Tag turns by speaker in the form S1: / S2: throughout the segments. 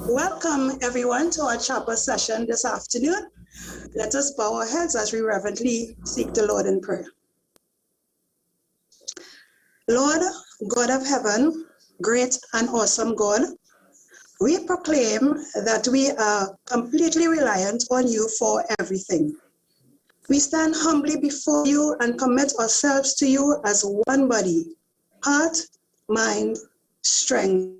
S1: Welcome everyone to our chapel session this afternoon. Let us bow our heads as we reverently seek the Lord in prayer. Lord, God of heaven, great and awesome God, we proclaim that we are completely reliant on you for everything. We stand humbly before you and commit ourselves to you as one body, heart, mind, strength.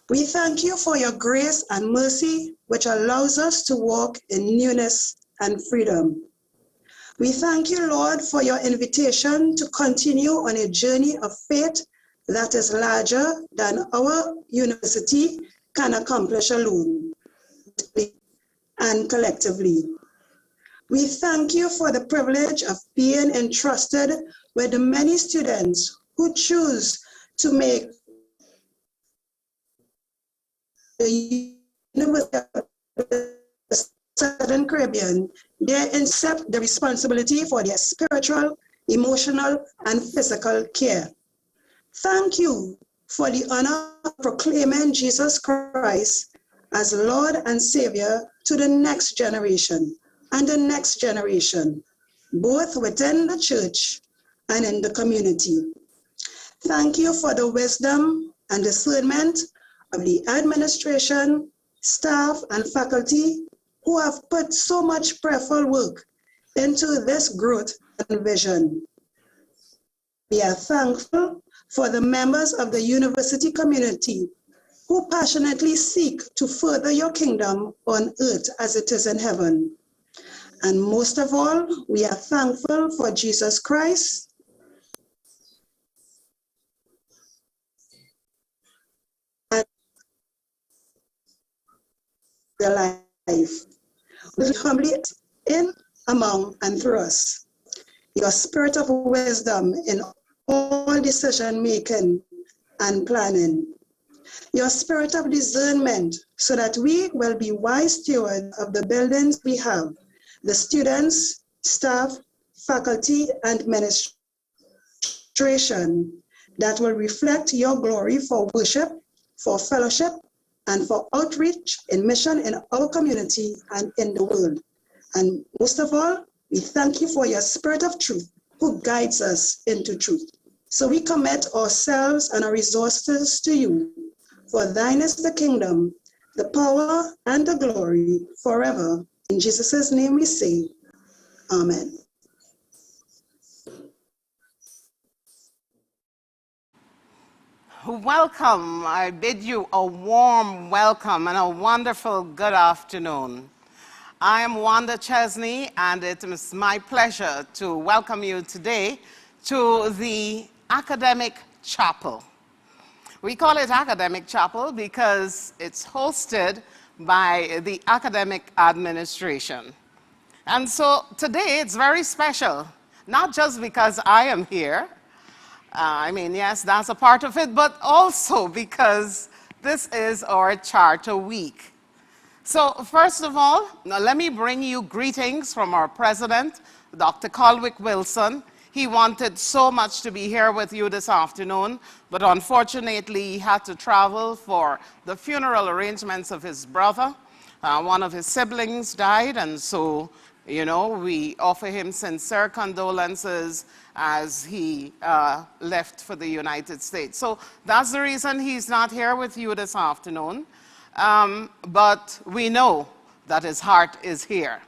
S1: We thank you for your grace and mercy, which allows us to walk in newness and freedom. We thank you, Lord, for your invitation to continue on a journey of faith that is larger than our university can accomplish alone and collectively. We thank you for the privilege of being entrusted with the many students who choose to make the University of the Southern Caribbean, they accept the responsibility for their spiritual, emotional, and physical care. Thank you for the honor of proclaiming Jesus Christ as Lord and Savior to the next generation and the next generation, both within the church and in the community. Thank you for the wisdom and discernment of the administration, staff, and faculty who have put so much prayerful work into this growth and vision. We are thankful for the members of the university community who passionately seek to further your kingdom on earth as it is in heaven. And most of all, we are thankful for Jesus Christ, the life, which humbly in, among, and through us. Your spirit of wisdom in all decision making and planning. Your spirit of discernment so that we will be wise stewards of the buildings we have, the students, staff, faculty, and administration that will reflect your glory for worship, for fellowship, and for outreach in mission in our community and in the world. And most of all, we thank you for your spirit of truth who guides us into truth. So we commit ourselves and our resources to you. For thine is the kingdom, the power, and the glory forever. In Jesus' name we say, amen.
S2: Welcome. I bid you a warm welcome and a wonderful good afternoon. I am Wanda Chesney, and it is my pleasure to welcome you today to the Academic Chapel. We call it Academic Chapel because it's hosted by the academic administration. And so today it's very special, not just because I am here. Yes, that's a part of it, but also because this is our Charter Week. So first of all, now let me bring you greetings from our president, Dr. Colwick Wilson. He wanted so much to be here with you this afternoon, but unfortunately he had to travel for the funeral arrangements of his brother. One of his siblings died, and so You know, we offer him sincere condolences as he left for the United States. So that's the reason he's not here with you this afternoon. But we know that his heart is here.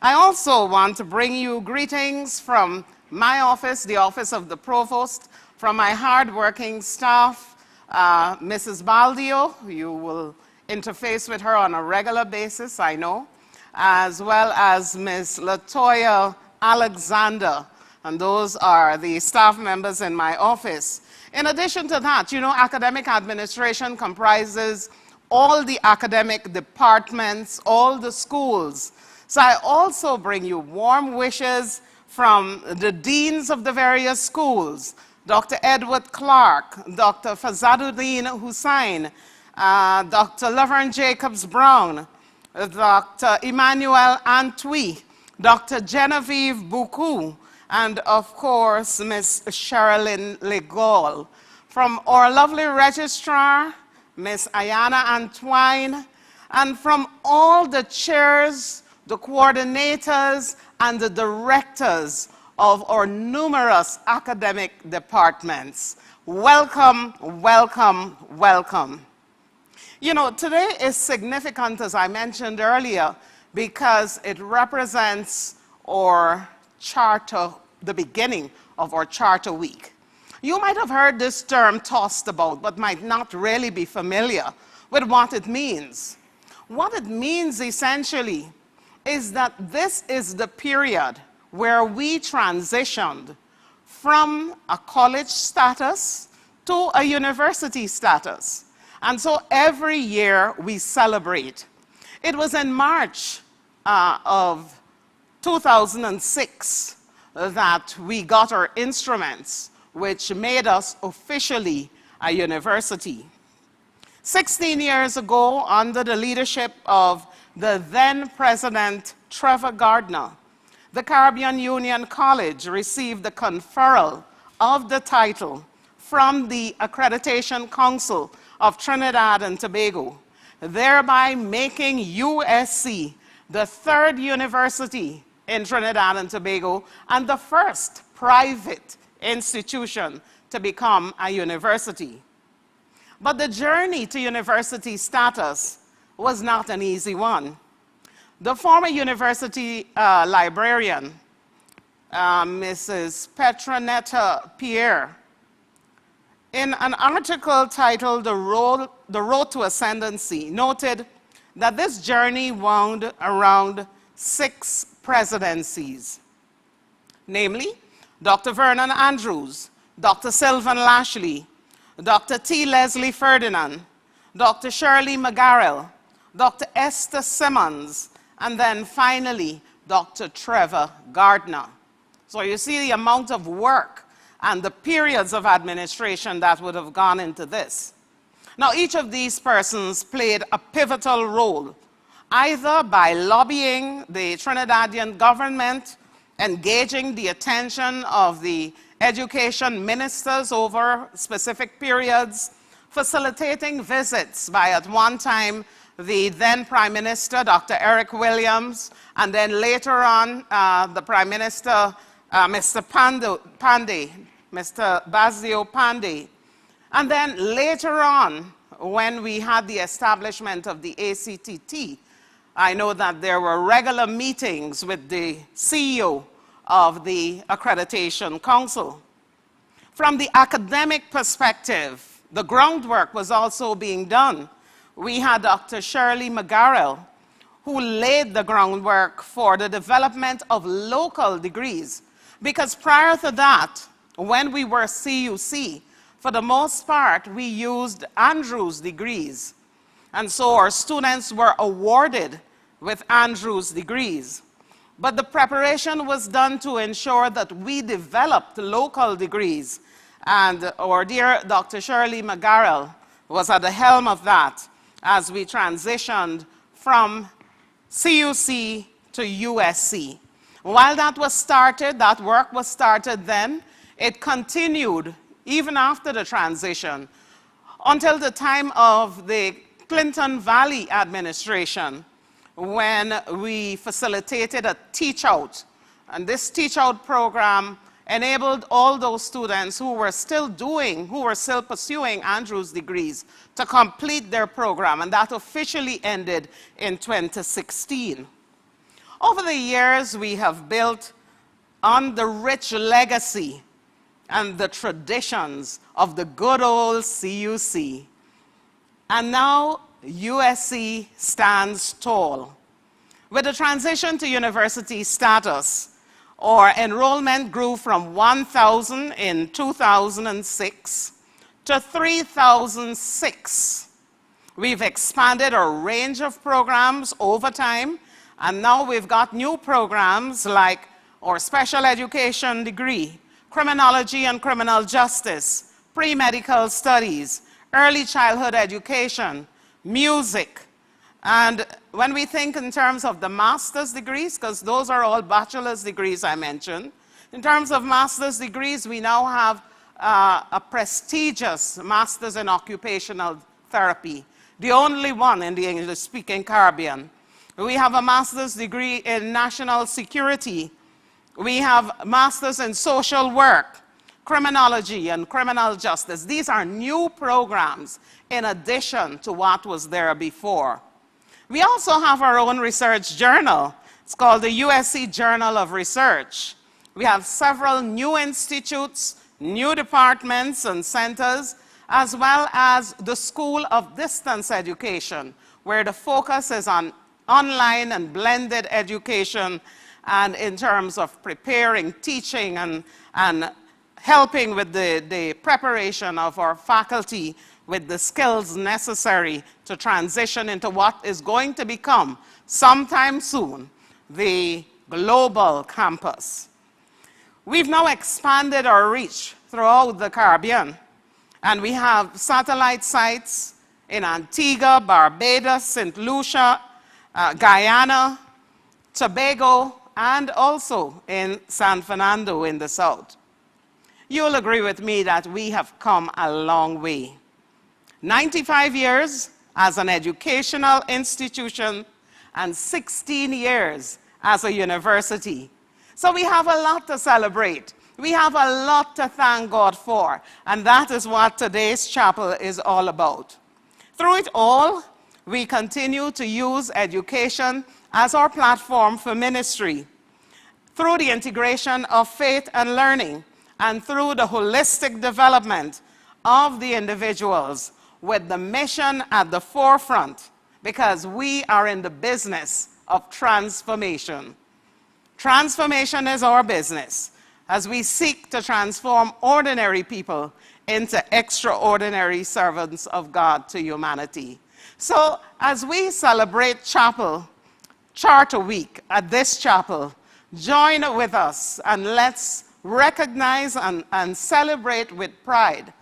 S2: I also want to bring you greetings from my office, the office of the provost, from my hard-working staff, Mrs. Baldio. You will interface with her on a regular basis, I know, as well as Ms. Latoya Alexander, and those are the staff members in my office. In addition to that, you know, academic administration comprises all the academic departments, all the schools. So I also bring you warm wishes from the deans of the various schools, Dr. Edward Clark, Dr. Fazaduddin Hussain, Dr. Laverne Jacobs Brown, Dr. Emmanuel Antwi, Dr. Genevieve Buku, and of course, Ms. Sherilyn Legol. From our lovely registrar, Ms. Ayana Antwine, and from all the chairs, the coordinators, and the directors of our numerous academic departments. Welcome, welcome, welcome. You know, today is significant, as I mentioned earlier, because it represents our charter, the beginning of our Charter Week. You might have heard this term tossed about, but might not really be familiar with what it means. What it means essentially is that this is the period where we transitioned from a college status to a university status. And so every year we celebrate. It was in March of 2006 that we got our instruments, which made us officially a university. 16 years ago, under the leadership of the then President Trevor Gardner, the Caribbean Union College received the conferral of the title from the Accreditation Council of Trinidad and Tobago, thereby making USC the third university in Trinidad and Tobago and the first private institution to become a university. But the journey to university status was not an easy one. The former university librarian, Mrs. Petronetta Pierre, in an article titled The Road to Ascendancy, noted that this journey wound around 6 presidencies, namely Dr. Vernon Andrews, Dr. Sylvan Lashley, Dr. T. Leslie Ferdinand, Dr. Shirley McGarrell, Dr. Esther Simmons, and then finally, Dr. Trevor Gardner. So you see the amount of work and the periods of administration that would have gone into this. Now, each of these persons played a pivotal role, either by lobbying the Trinidadian government, engaging the attention of the education ministers over specific periods, facilitating visits by, at one time, the then Prime Minister, Dr. Eric Williams, and then later on, the Prime Minister, Mr. Mr. Basio Pandey. And then later on, when we had the establishment of the ACTT, I know that there were regular meetings with the CEO of the Accreditation Council. From the academic perspective, the groundwork was also being done. We had Dr. Shirley McGarrell, who laid the groundwork for the development of local degrees. Because prior to that, when we were CUC, for the most part, we used Andrews degrees. And so our students were awarded with Andrews degrees. But the preparation was done to ensure that we developed local degrees. And our dear Dr. Shirley McGarrell was at the helm of that as we transitioned from CUC to USC. While that was started, that work was started then, it continued even after the transition until the time of the Clinton Valley administration, when we facilitated a teach out. And this teach out program enabled all those students who were still pursuing Andrew's degrees to complete their program, and that officially ended in 2016. Over the years, we have built on the rich legacy and the traditions of the good old CUC. And now USC stands tall. With the transition to university status, our enrollment grew from 1,000 in 2006 to 3,006. We've expanded our range of programs over time, and now we've got new programs like our special education degree, criminology and criminal justice, pre-medical studies, early childhood education, music. And when we think in terms of the master's degrees, because those are all bachelor's degrees I mentioned, in terms of master's degrees, we now have a prestigious master's in occupational therapy, the only one in the English-speaking Caribbean. We have a master's degree in national security. We have masters in social work, criminology, and criminal justice. These are new programs in addition to what was there before. We also have our own research journal. It's called the USC Journal of Research. We have several new institutes, new departments and centers, as well as the School of Distance Education, where the focus is on online and blended education, and in terms of preparing, teaching, and helping with the preparation of our faculty with the skills necessary to transition into what is going to become, sometime soon, the global campus. We've now expanded our reach throughout the Caribbean, and we have satellite sites in Antigua, Barbados, St. Lucia, Guyana, Tobago, and also in San Fernando in the south. You'll agree with me that we have come a long way. 95 years as an educational institution and 16 years as a university. So we have a lot to celebrate. We have a lot to thank God for, and that is what today's chapel is all about. Through it all, we continue to use education as our platform for ministry. Through the integration of faith and learning, and through the holistic development of the individuals, with the mission at the forefront, because we are in the business of transformation. Transformation is our business, as we seek to transform ordinary people into extraordinary servants of God to humanity. So as we celebrate Charter Week at this chapel, join with us and let's recognize and celebrate with pride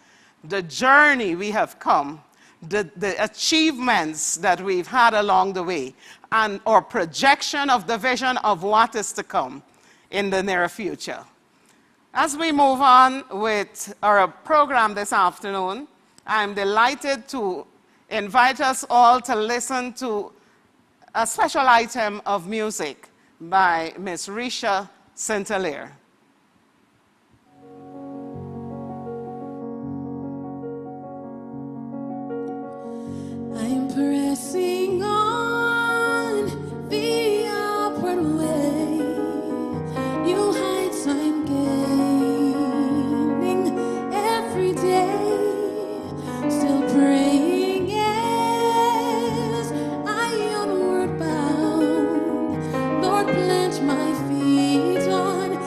S2: the journey we have come, the achievements that we've had along the way, and our projection of the vision of what is to come in the near future. As we move on with our program this afternoon, I'm delighted to invite us all to listen to a special item of music by Miss Risha St-Hilaire.
S3: Pressing on the upward way, new heights I'm gaining every day, still praying as I onward bound. Lord, plant my feet on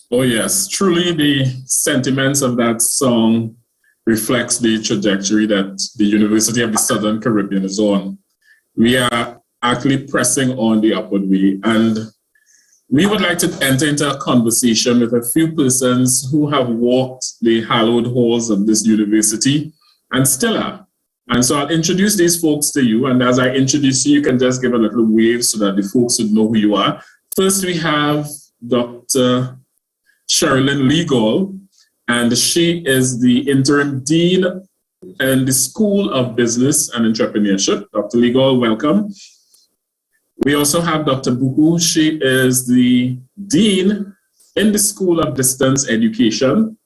S4: Oh yes, truly the sentiments of that song reflects the trajectory that the University of the Southern Caribbean is on. We are actually pressing on the upward way, and we would like to enter into a conversation with a few persons who have walked the hallowed halls of this university and still are. And so I'll introduce these folks to you, and as I introduce you, you can just give a little wave so that the folks would know who you are. First, we have Dr. Sherilyn Legal, and she is the interim dean in the School of Business and Entrepreneurship. Dr. Legal, welcome. We also have Dr. Buhu. She is the dean in the School of Distance Education.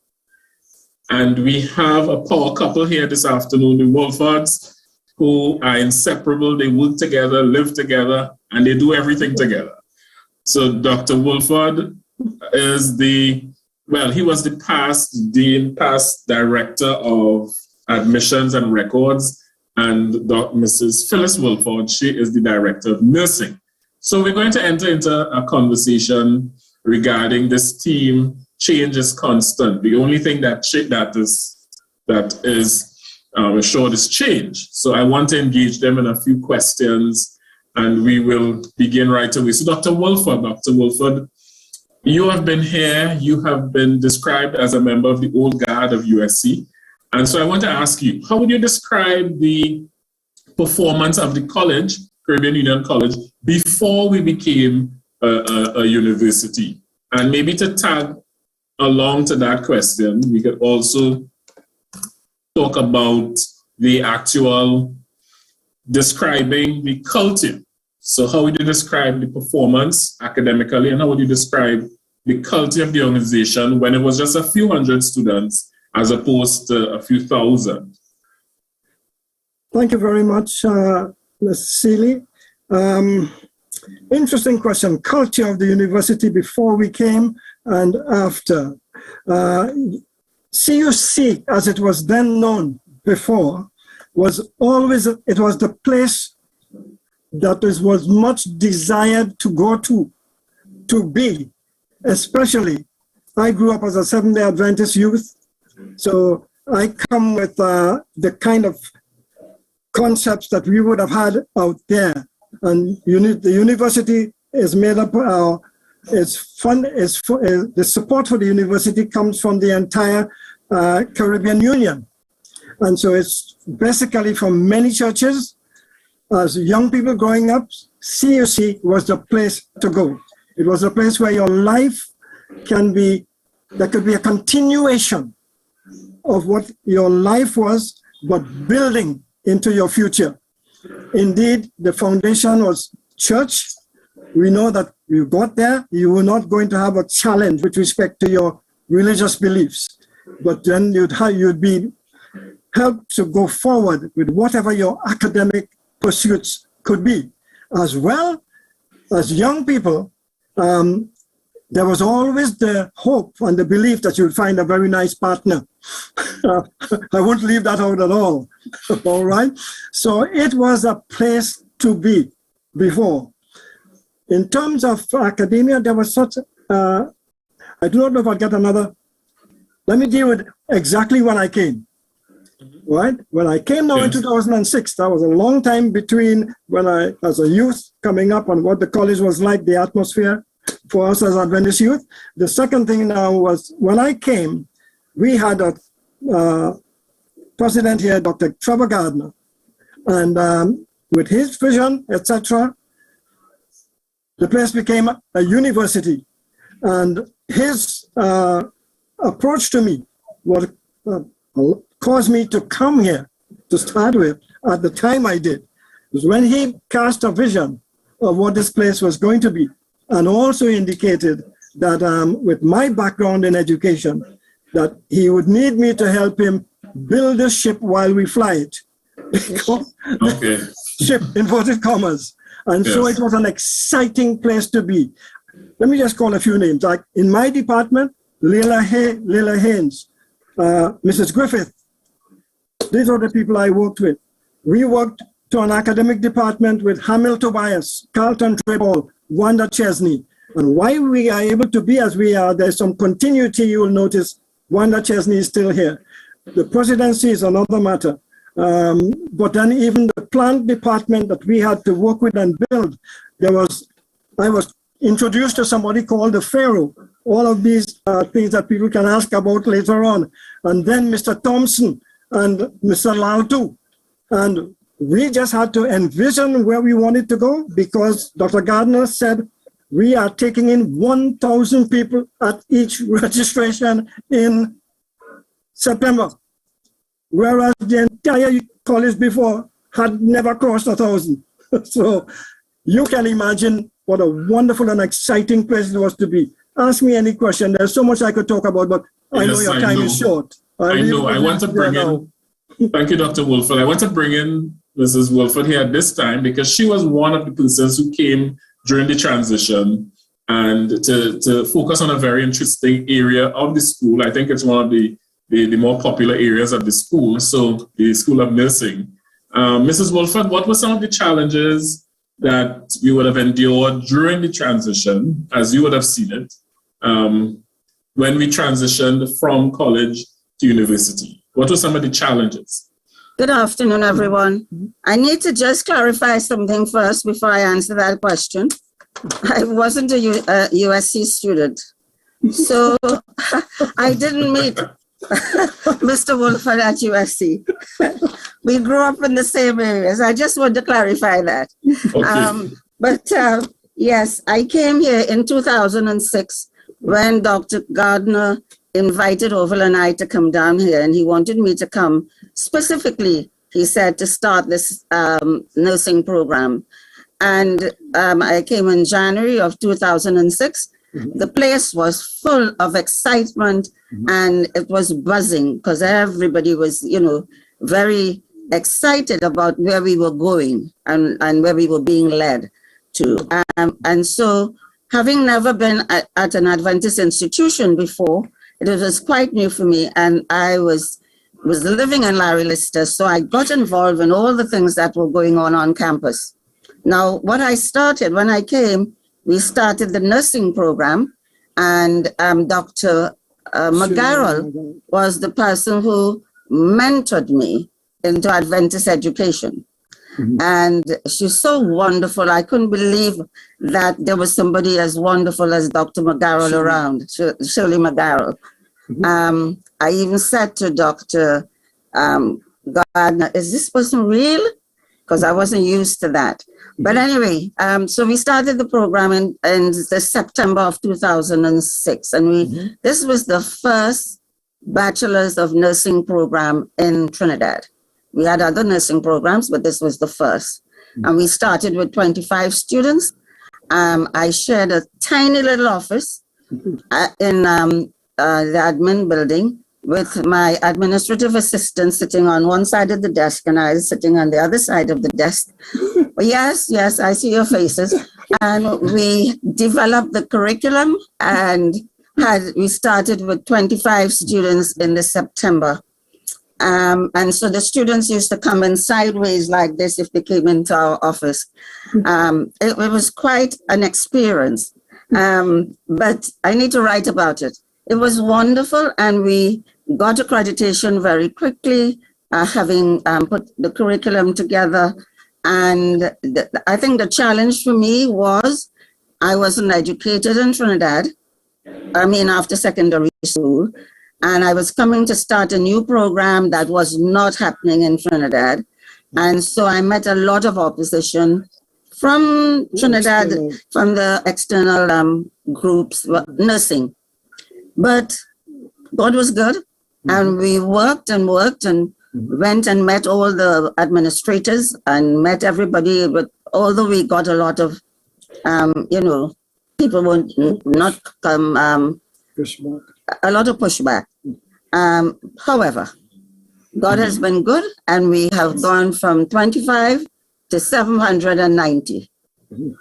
S4: And we have a power couple here this afternoon, the Wolfords, who are inseparable. They work together, live together, and they do everything together. So Dr. Wolford is he was the past dean, past director of admissions and records, and Mrs. Phyllis Wolford, she is the director of nursing. So we're going to enter into a conversation regarding this theme, change is constant. The only thing that is assured is change. So I want to engage them in a few questions, and we will begin right away. So Dr. Wolford, you have been here, you have been described as a member of the old guard of USC. And so I want to ask you, how would you describe the performance of the college, Caribbean Union College, before we became a university? And maybe to tag along to that question, we could also talk about the actual describing the culture. So how would you describe the performance academically, and how would you describe the culture of the organization when it was just a few hundred students as opposed to a few thousand?
S5: Thank you very much, Ms. Seeley. Interesting question. Culture of the university before we came and after. CUC, as it was then known before, was always, it was the place that was much desired to go to be, especially. I grew up as a Seventh-day Adventist youth, so I come with the kind of concepts that we would have had out there. And the university is made up, the support for the university comes from the entire Caribbean Union. And so it's basically from many churches. As young people growing up, CUC was the place to go. It was a place where your life there could be a continuation of what your life was, but building into your future. Indeed, the foundation was church. We know that you got there, you were not going to have a challenge with respect to your religious beliefs, but then you'd be helped to go forward with whatever your academic pursuits could be. As well as young people, there was always the hope and the belief that you'd find a very nice partner. I won't leave that out at all. All right? So it was a place to be before. In terms of academia, there was such, I do not know if I'll get another. Let me deal with exactly when I came. Right? When I came now in 2006, that was a long time between when I, as a youth, coming up and what the college was like, the atmosphere for us as Adventist youth. The second thing now was when I came, we had a president here, Dr. Trevor Gardner, and with his vision, etc., the place became a university. And his approach to me was caused me to come here to start with at the time I did. It was when he cast a vision of what this place was going to be, and also indicated that with my background in education, that he would need me to help him build the ship while we fly it.
S4: Okay.
S5: Ship, inverted commas. And so it was an exciting place to be. Let me just call a few names. Like in my department, Lila Haynes, Mrs. Griffith. These are the people I worked with. We worked to an academic department with Hamil Tobias, Carlton Treball, Wanda Chesney, And why we are able to be as we are, there's some continuity. You will notice Wanda Chesney is still here. The presidency is another matter. But then even the plant department that we had to work with and build, I was introduced to somebody called the Pharaoh. All of these things that people can ask about later on. And then Mr. Thompson and Mr. Lautu. And we just had to envision where we wanted to go because Dr. Gardner said, we are taking in 1,000 people at each registration in September, whereas the entire college before had never crossed 1,000. So you can imagine what a wonderful and exciting place it was to be. Ask me any question. There's so much I could talk about, but I know your time is short.
S4: I know. I want to bring in, thank you, Dr. Wolford. I want to bring in Mrs. Wolford here at this time because she was one of the persons who came during the transition and to focus on a very interesting area of the school. I think it's one of the more popular areas of the school, so the School of Nursing. Mrs. Wolford, what were some of the challenges that we would have endured during the transition, as you would have seen it, when we transitioned from college to university? What were some of the challenges?
S6: Good afternoon, everyone. I need to just clarify something first before I answer that question. I wasn't a USC student, so I didn't meet Mr. Wolford at USC. We grew up in the same areas. I just want to clarify that. Okay. Yes, I came here in 2006 when Dr. Gardner invited Orville and I to come down here, and he wanted me to come specifically, he said, to start this nursing program. And I came in January of 2006. Mm-hmm. The place was full of excitement, mm-hmm. and it was buzzing because everybody was, very excited about where we were going and where we were being led to. And so, having never been at an Adventist institution before, it was quite new for me, and I was living in Larry Lister, so I got involved in all the things that were going on campus. Now, what I started when I came, we started the nursing program, and Dr. McGarrell was the person who mentored me into Adventist education. Mm-hmm. And she's so wonderful. I couldn't believe that there was somebody as wonderful as Dr. McGarrell around, Shirley McGarrell. Mm-hmm. I even said to Dr. Gardner, is this person real? Because I wasn't used to that. Mm-hmm. But anyway, so we started the program in the September of 2006. And this was the first Bachelor's of Nursing program in Trinidad. We had other nursing programs, but this was the first. Mm-hmm. And we started with 25 students. I shared a tiny little office in the admin building with my administrative assistant sitting on one side of the desk and I was sitting on the other side of the desk. Yes, I see your faces. And we developed the curriculum and we started with 25 students in the September. And so the students used to come in sideways like this if they came into our office. It was quite an experience, but I need to write about it. It was wonderful, and we got accreditation very quickly, having put the curriculum together. And I think the challenge for me was I wasn't educated in Trinidad, after secondary school. And I was coming to start a new program that was not happening in Trinidad. And so I met a lot of opposition from Trinidad, from the external groups, nursing. But God was good. And we worked and went and met all the administrators and met everybody. But although we got a lot of, people would not come, a lot of pushback. However, God has been good, and we have gone from 25 to 790 in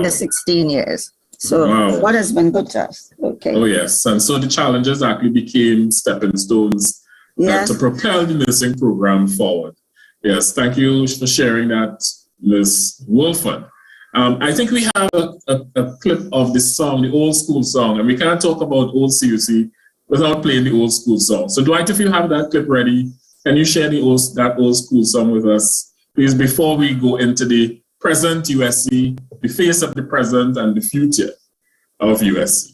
S6: the 16 years. So God has been good to us. Okay.
S4: Oh, yes. And so the challenges actually became stepping stones to propel the nursing program forward. Yes. Thank you for sharing that, Ms. Wolford. I think we have a clip of this song, the old school song, and we can't talk about old CUC without playing the old school song. So Dwight, if you have that clip ready, can you share that old school song with us, please, before we go into the present USC, the face of the present and the future of USC?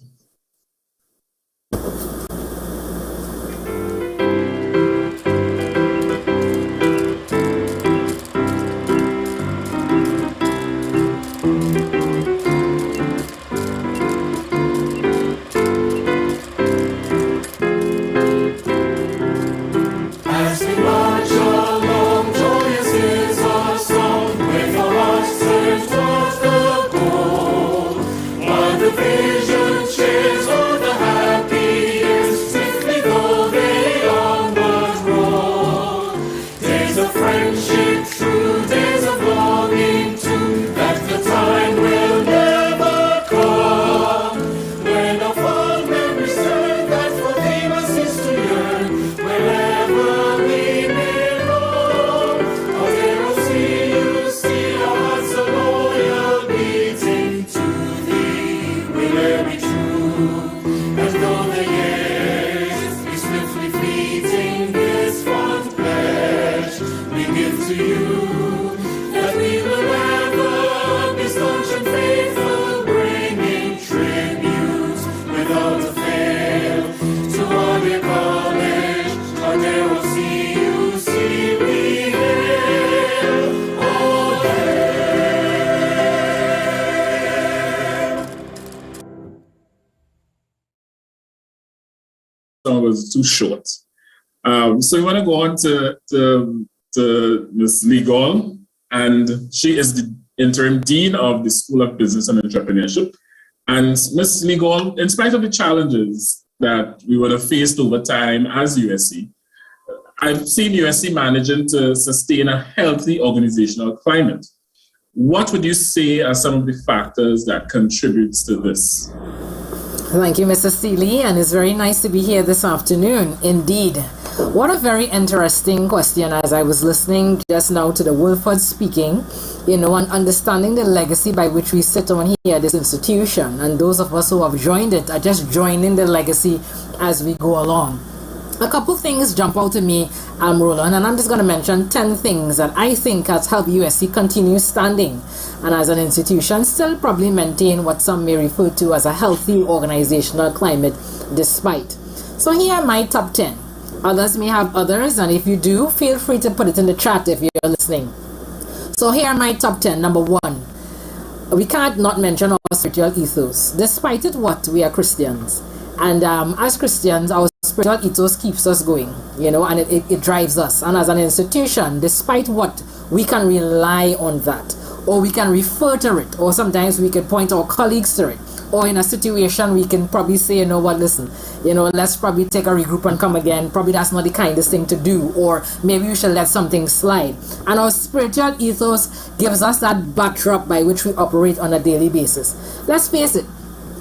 S4: Was too short. So we want to go on to Ms. Legal, and she is the interim dean of the School of Business and Entrepreneurship. And Ms. Legal, in spite of the challenges that we would have faced over time as USC, I've seen USC managing to sustain a healthy organizational climate. What would you say are some of the factors that contributes to this?
S7: Thank you, Mr. Seeley, and it's very nice to be here this afternoon. Indeed. What a very interesting question as I was listening just now to the Wilford speaking, and understanding the legacy by which we sit on here at this institution. And those of us who have joined it are just joining the legacy as we go along. A couple things jump out to me, Roland, and I'm just going to mention 10 things that I think has helped USC continue standing and as an institution still probably maintain what some may refer to as a healthy organizational climate despite. So here are my top 10. Others may have others, and if you do, feel free to put it in the chat if you're listening. So here are my top 10. Number 1, we can't not mention our spiritual ethos. Despite it what, we are Christians. And as Christians, our spiritual ethos keeps us going, and it drives us. And as an institution, despite what, we can rely on that, or we can refer to it, or sometimes we can point our colleagues to it, or in a situation we can probably say, listen, let's probably take a regroup and come again. Probably that's not the kindest thing to do, or maybe we should let something slide. And our spiritual ethos gives us that backdrop by which we operate on a daily basis. Let's face it,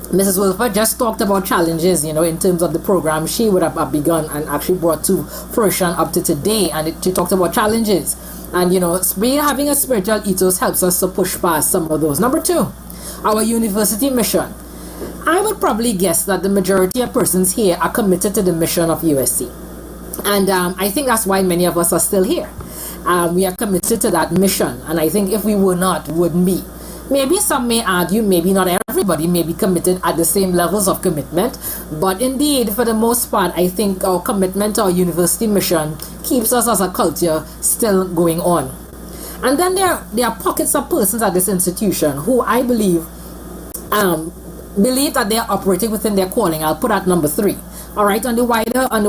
S7: Mrs. Wilford just talked about challenges, in terms of the program she would have begun and actually brought to fruition up to today. And she talked about challenges. And, having a spiritual ethos helps us to push past some of those. Number 2, our university mission. I would probably guess that the majority of persons here are committed to the mission of USC. And I think that's why many of us are still here. We are committed to that mission. And I think if we were not, wouldn't be. Maybe some may argue, maybe not everybody may be committed at the same levels of commitment, but indeed, for the most part, I think our commitment to our university mission keeps us as a culture still going on. And then there are pockets of persons at this institution who I believe that they are operating within their calling. I'll put at number 3. All right, on the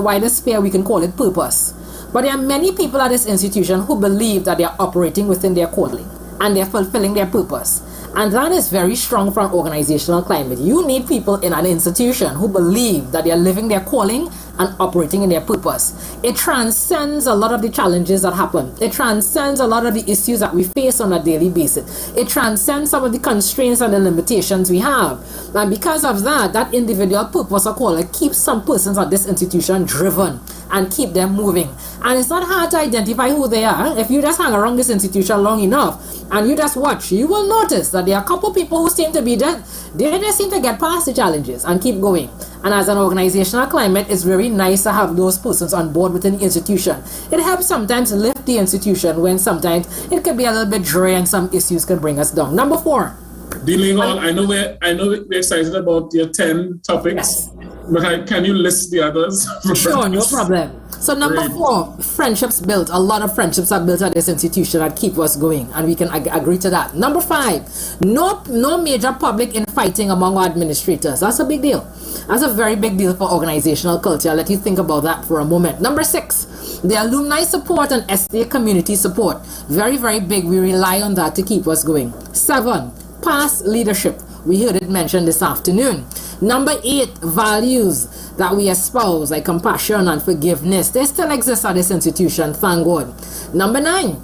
S7: wider sphere, we can call it purpose. But there are many people at this institution who believe that they are operating within their calling and they're fulfilling their purpose. And that is very strong for an organizational climate. You need people in an institution who believe that they are living their calling and operating in their purpose. It transcends a lot of the challenges that happen. It transcends a lot of the issues that we face on a daily basis. It transcends some of the constraints and the limitations we have. And because of that, that individual purpose or call it keeps some persons at this institution driven and keep them moving. And it's not hard to identify who they are. If you just hang around this institution long enough and you just watch, you will notice that there are a couple people who seem to be just, they just seem to get past the challenges and keep going. And as an organizational climate, it's very nice to have those persons on board within the institution. It helps sometimes lift the institution when sometimes it can be a little bit dry and some issues can bring us down. Number 4.
S4: Dealing on, I know we're excited about your 10 topics, yes. But can you list the others?
S7: Sure, no problem. So number 4, friendships built. A lot of friendships are built at this institution that keep us going, and we can agree to that. Number 5, no major public infighting among our administrators. That's a big deal. That's a very big deal for organizational culture. I'll let you think about that for a moment. Number 6, the alumni support and estate community support. Very, very big. We rely on that to keep us going. 7, past leadership. We heard it mentioned this afternoon. Number 8, values that we espouse, like compassion and forgiveness. They still exist at this institution, thank God. Number 9,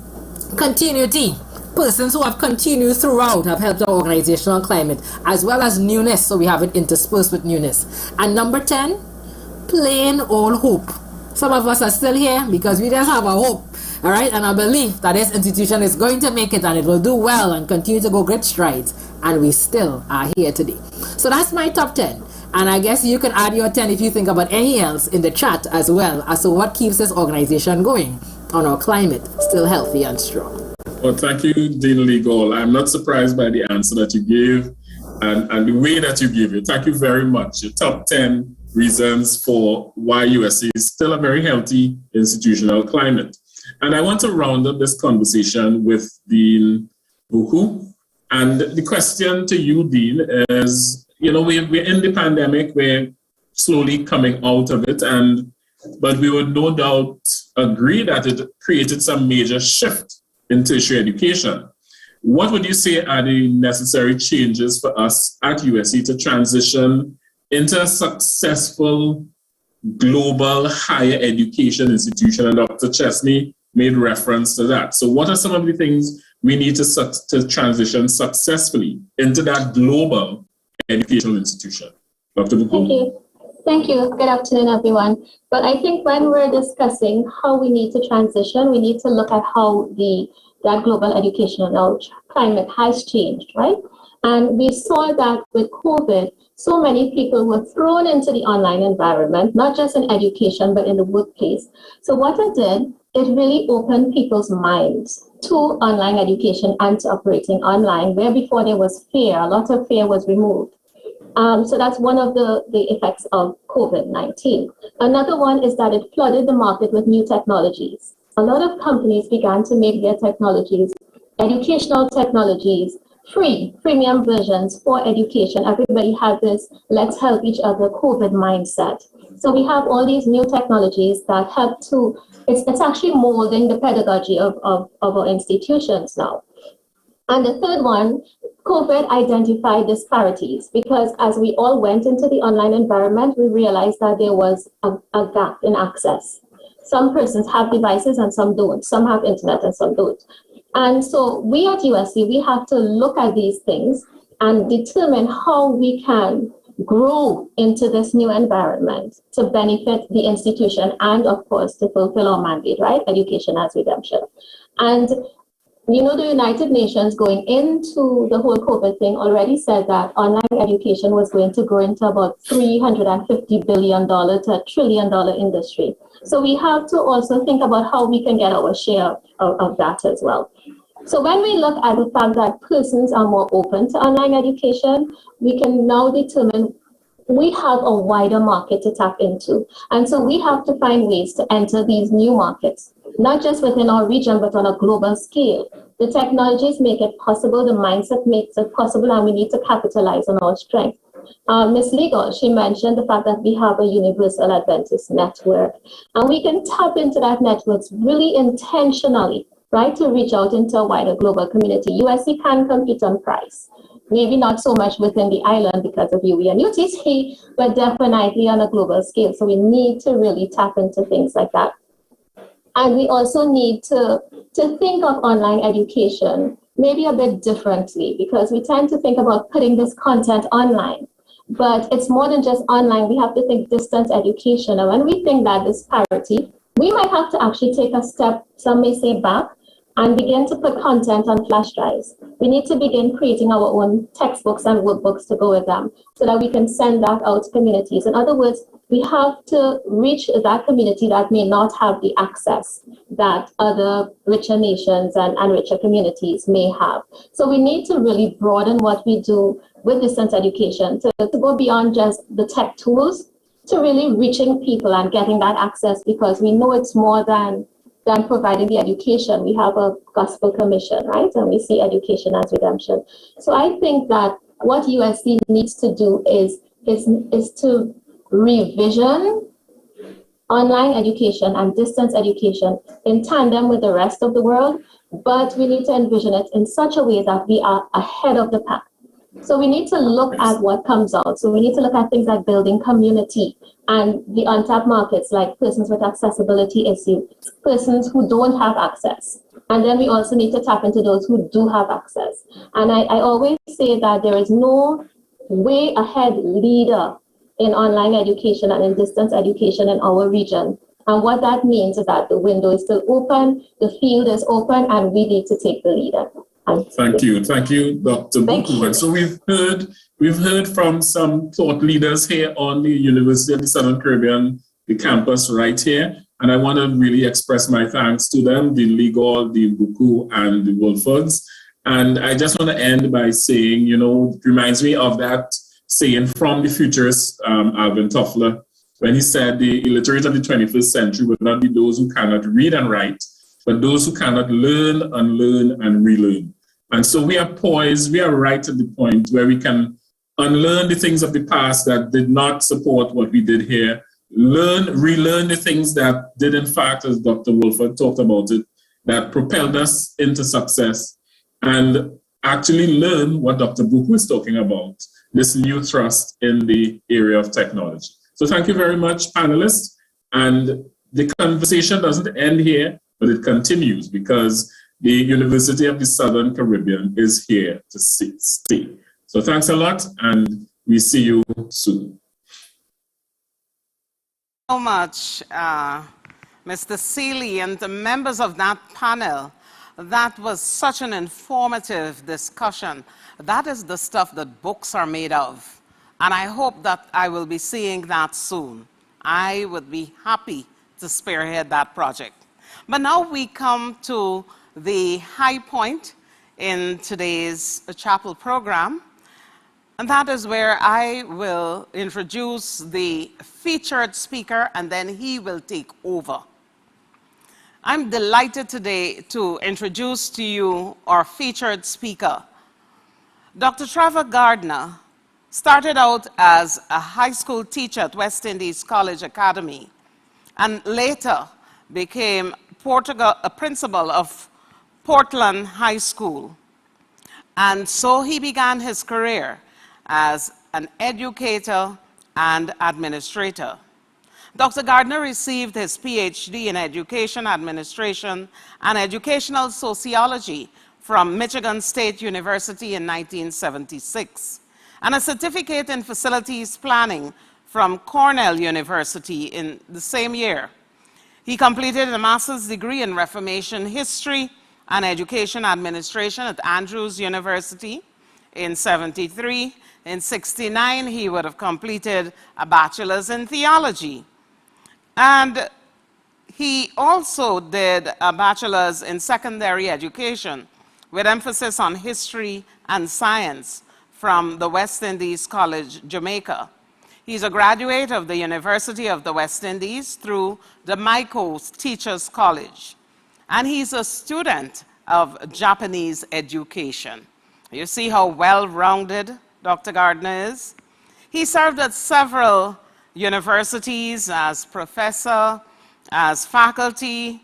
S7: continuity. Persons who have continued throughout have helped our organizational climate, as well as newness, so we have it interspersed with newness. And number 10, plain old hope. Some of us are still here because we just have a hope, all right, and a belief that this institution is going to make it and it will do well and continue to go great strides, and we still are here today. So that's my top 10. And I guess you can add your 10 if you think about anything else in the chat as well as to what keeps this organization going on our climate, still healthy and strong.
S4: Well, thank you, Dean Legal. I'm not surprised by the answer that you gave and the way that you gave it. Thank you very much. Your top 10 reasons for why USC is still a very healthy institutional climate. And I want to round up this conversation with Dean Buku. And the question to you, Dean, is, you know, we're in the pandemic, we're slowly coming out of it, but we would no doubt agree that it created some major shift in tertiary education. What would you say are the necessary changes for us at USC to transition into a successful global higher education institution? And Dr. Chesney made reference to that. So what are some of the things we need to transition successfully into that global educational institution? Dr. Buku.
S8: Thank you. Good afternoon, everyone. But I think when we're discussing how we need to transition, we need to look at how that global educational climate has changed, right? And we saw that with COVID, so many people were thrown into the online environment, not just in education, but in the workplace. So what it did, it really opened people's minds to online education and to operating online, where before there was fear, a lot of fear was removed. So that's one of the effects of COVID-19. Another one is that it flooded the market with new technologies. A lot of companies began to make their technologies, educational technologies, freemium versions for education. Everybody had this let's help each other COVID mindset. So we have all these new technologies that help to, it's actually molding the pedagogy of our institutions now. And the third one, COVID identified disparities because as we all went into the online environment, we realized that there was a gap in access. Some persons have devices and some don't. Some have internet and some don't. And so we at USC, we have to look at these things and determine how we can grow into this new environment to benefit the institution and, of course, to fulfill our mandate, right? Education as redemption. And you know, the United Nations going into the whole COVID thing already said that online education was going to grow into about $350 billion to $1 trillion industry. So we have to also think about how we can get our share of that as well. So when we look at the fact that persons are more open to online education, we can now determine we have a wider market to tap into. And so we have to find ways to enter these new markets, not just within our region, but on a global scale. The technologies make it possible, the mindset makes it possible, and we need to capitalize on our strength. Ms. Legal, she mentioned the fact that we have a Universal Adventist network, and we can tap into that network really intentionally, right, to reach out into a wider global community. USC can compete on price. Maybe not so much within the island because of UE and UTC, but definitely on a global scale. So we need to really tap into things like that. And we also need to think of online education maybe a bit differently, because we tend to think about putting this content online. But it's more than just online. We have to think distance education. And when we think that disparity, we might have to actually take a step, some may say back, and begin to put content on flash drives. We need to begin creating our own textbooks and workbooks to go with them so that we can send that out to communities. In other words, we have to reach that community that may not have the access that other richer nations and richer communities may have. So we need to really broaden what we do with distance education to go beyond just the tech tools to really reaching people and getting that access, because we know it's more than providing the education. We have a gospel commission, right? And we see education as redemption. So I think that what USC needs to do is to revision online education and distance education in tandem with the rest of the world, but we need to envision it in such a way that we are ahead of the pack. So we need to look at what comes out. So we need to look at things like building community and the untapped markets, like persons with accessibility issues, persons who don't have access. And then we also need to tap into those who do have access. And I always say that there is no way ahead leader in online education and in distance education in our region. And what that means is that the window is still open, the field is open, and we need to take the lead.
S4: Thank you, Dr. Buku. And so we've heard from some thought leaders here on the University of the Southern Caribbean, the campus right here. And I want to really express my thanks to them, Dean Legal, Dean Buku, and the Wolfords. And I just want to end by saying, it reminds me of that saying from the futurist Alvin Toffler, when he said the illiterate of the 21st century will not be those who cannot read and write, but those who cannot learn, unlearn, and relearn. And so we are poised, we are right at the point where we can unlearn the things of the past that did not support what we did here, relearn the things that did, in fact, as Dr. Wolford talked about it, that propelled us into success, and actually learn what Dr. Buku was talking about, this new thrust in the area of technology. So thank you very much, panelists. And the conversation doesn't end here, but it continues, because the University of the Southern Caribbean is here to stay. So thanks a lot, and we see you soon.
S2: So much, Mr. Seeley and the members of that panel. That was such an informative discussion. That is the stuff that books are made of. And I hope that I will be seeing that soon. I would be happy to spearhead that project. But now we come to the high point in today's chapel program, and that is where I will introduce the featured speaker, and then he will take over. I'm delighted today to introduce to you our featured speaker. Dr. Trevor Gardner started out as a high school teacher at West Indies College Academy, and later became a principal of Portland High School. And so he began his career as an educator and administrator. Dr. Gardner received his PhD in Education Administration and Educational Sociology from Michigan State University in 1976, and a certificate in Facilities Planning from Cornell University in the same year. He completed a master's degree in Reformation History and Education Administration at Andrews University in 73. In 69, he would have completed a bachelor's in theology. And he also did a bachelor's in secondary education with emphasis on history and science from the West Indies College, Jamaica. He's a graduate of the University of the West Indies through the Maiko Teachers College. And he's a student of Japanese education. You see how well-rounded Dr. Gardner is? He served at several universities as professor, as faculty,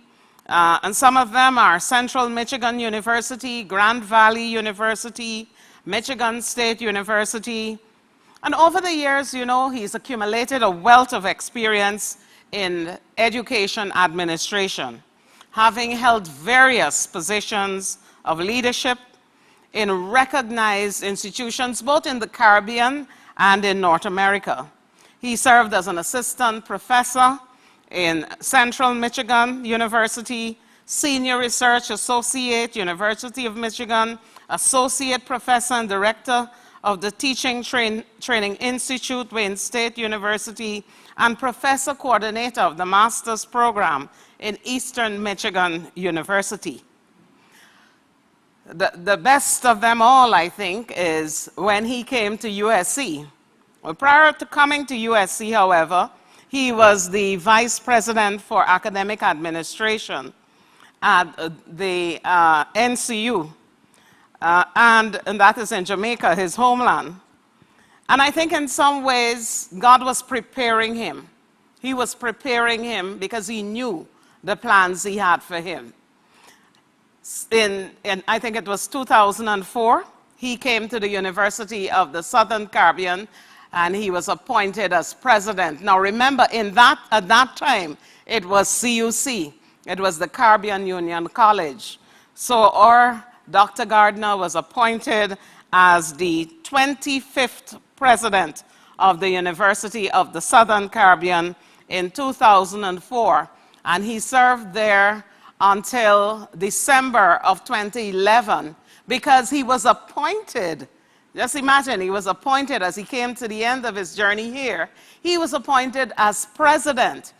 S2: And some of them are Central Michigan University, Grand Valley University, Michigan State University. And over the years, you know, he's accumulated a wealth of experience in education administration, having held various positions of leadership in recognized institutions, both in the Caribbean and in North America. He served as an assistant professor in Central Michigan University, senior research associate, University of Michigan, associate professor and director of the Teaching Training Institute, Wayne State University, and professor coordinator of the master's program in Eastern Michigan University. The best of them all, I think, is when he came to USC. Well, prior to coming to USC, however, he was the vice president for academic administration at the NCU, and that is in Jamaica, his homeland. And I think in some ways, God was preparing him. He was preparing him because he knew the plans he had for him. In I think it was 2004, he came to the University of the Southern Caribbean, and he was appointed as president. Now remember, at that time, it was CUC. It was the Caribbean Union College. So our Dr. Gardner was appointed as the 25th president of the University of the Southern Caribbean in 2004. And he served there until December of 2011 because he was appointed. Just imagine, he was appointed as he came to the end of his journey here. He was appointed as president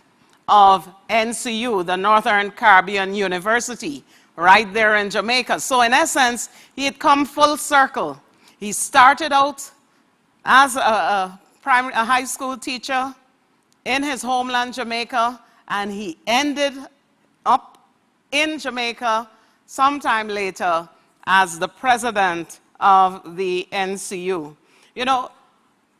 S2: of NCU, the Northern Caribbean University, right there in Jamaica. So in essence, he had come full circle. He started out as a high school teacher in his homeland, Jamaica, and he ended up in Jamaica sometime later as the president of the NCU. You know,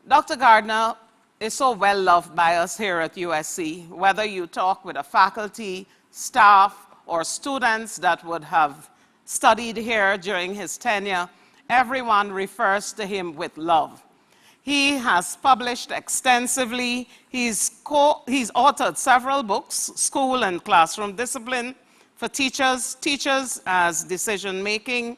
S2: Dr. Gardner is so well loved by us here at USC. Whether you talk with a faculty, staff, or students that would have studied here during his tenure, everyone refers to him with love. He has published extensively. He's authored several books, School and Classroom Discipline for Teachers, Teachers as Decision-Making,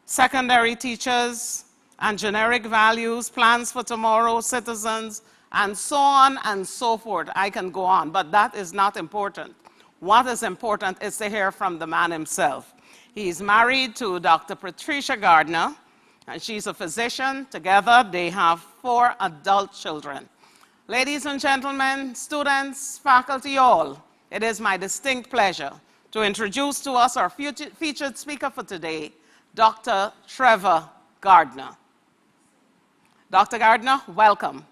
S2: Secondary Teachers, and Generic Values, Plans for Tomorrow, Citizens, and so on and so forth. I can go on, but that is not important. What is important is to hear from the man himself. He's married to Dr. Patricia Gardner, and she's a physician. Together, they have 4 adult children. Ladies and gentlemen, students, faculty, all, it is my distinct pleasure to introduce to us our featured speaker for today, Dr. Trevor Gardner. Dr. Gardner, welcome.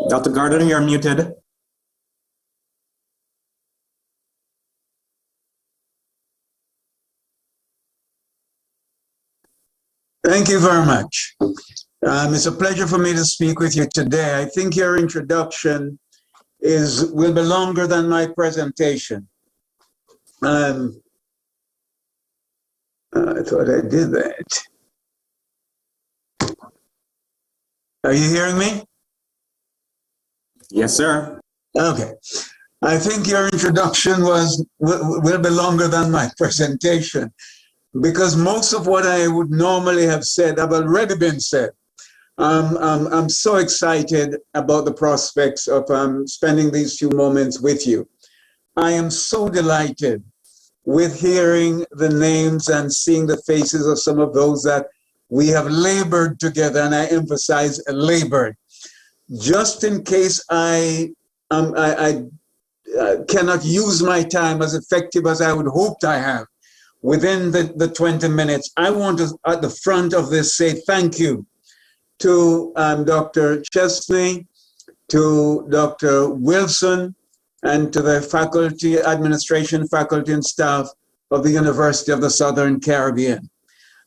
S9: Dr. Gardner, you're muted.
S10: Thank you very much. It's a pleasure for me to speak with you today. I think your introduction will be longer than my presentation. I thought I did that. Are you hearing me?
S9: Yes, sir.
S10: Okay. I think your introduction will be longer than my presentation because most of what I would normally have said have already been said. I'm so excited about the prospects of spending these few moments with you. I am so delighted with hearing the names and seeing the faces of some of those that we have labored together, and I emphasize labored. Just in case I cannot use my time as effective as I would hope I have within the 20 minutes, I want to, at the front of this, say thank you to Dr. Chesney, to Dr. Wilson, and to the faculty, administration, faculty, and staff of the University of the Southern Caribbean.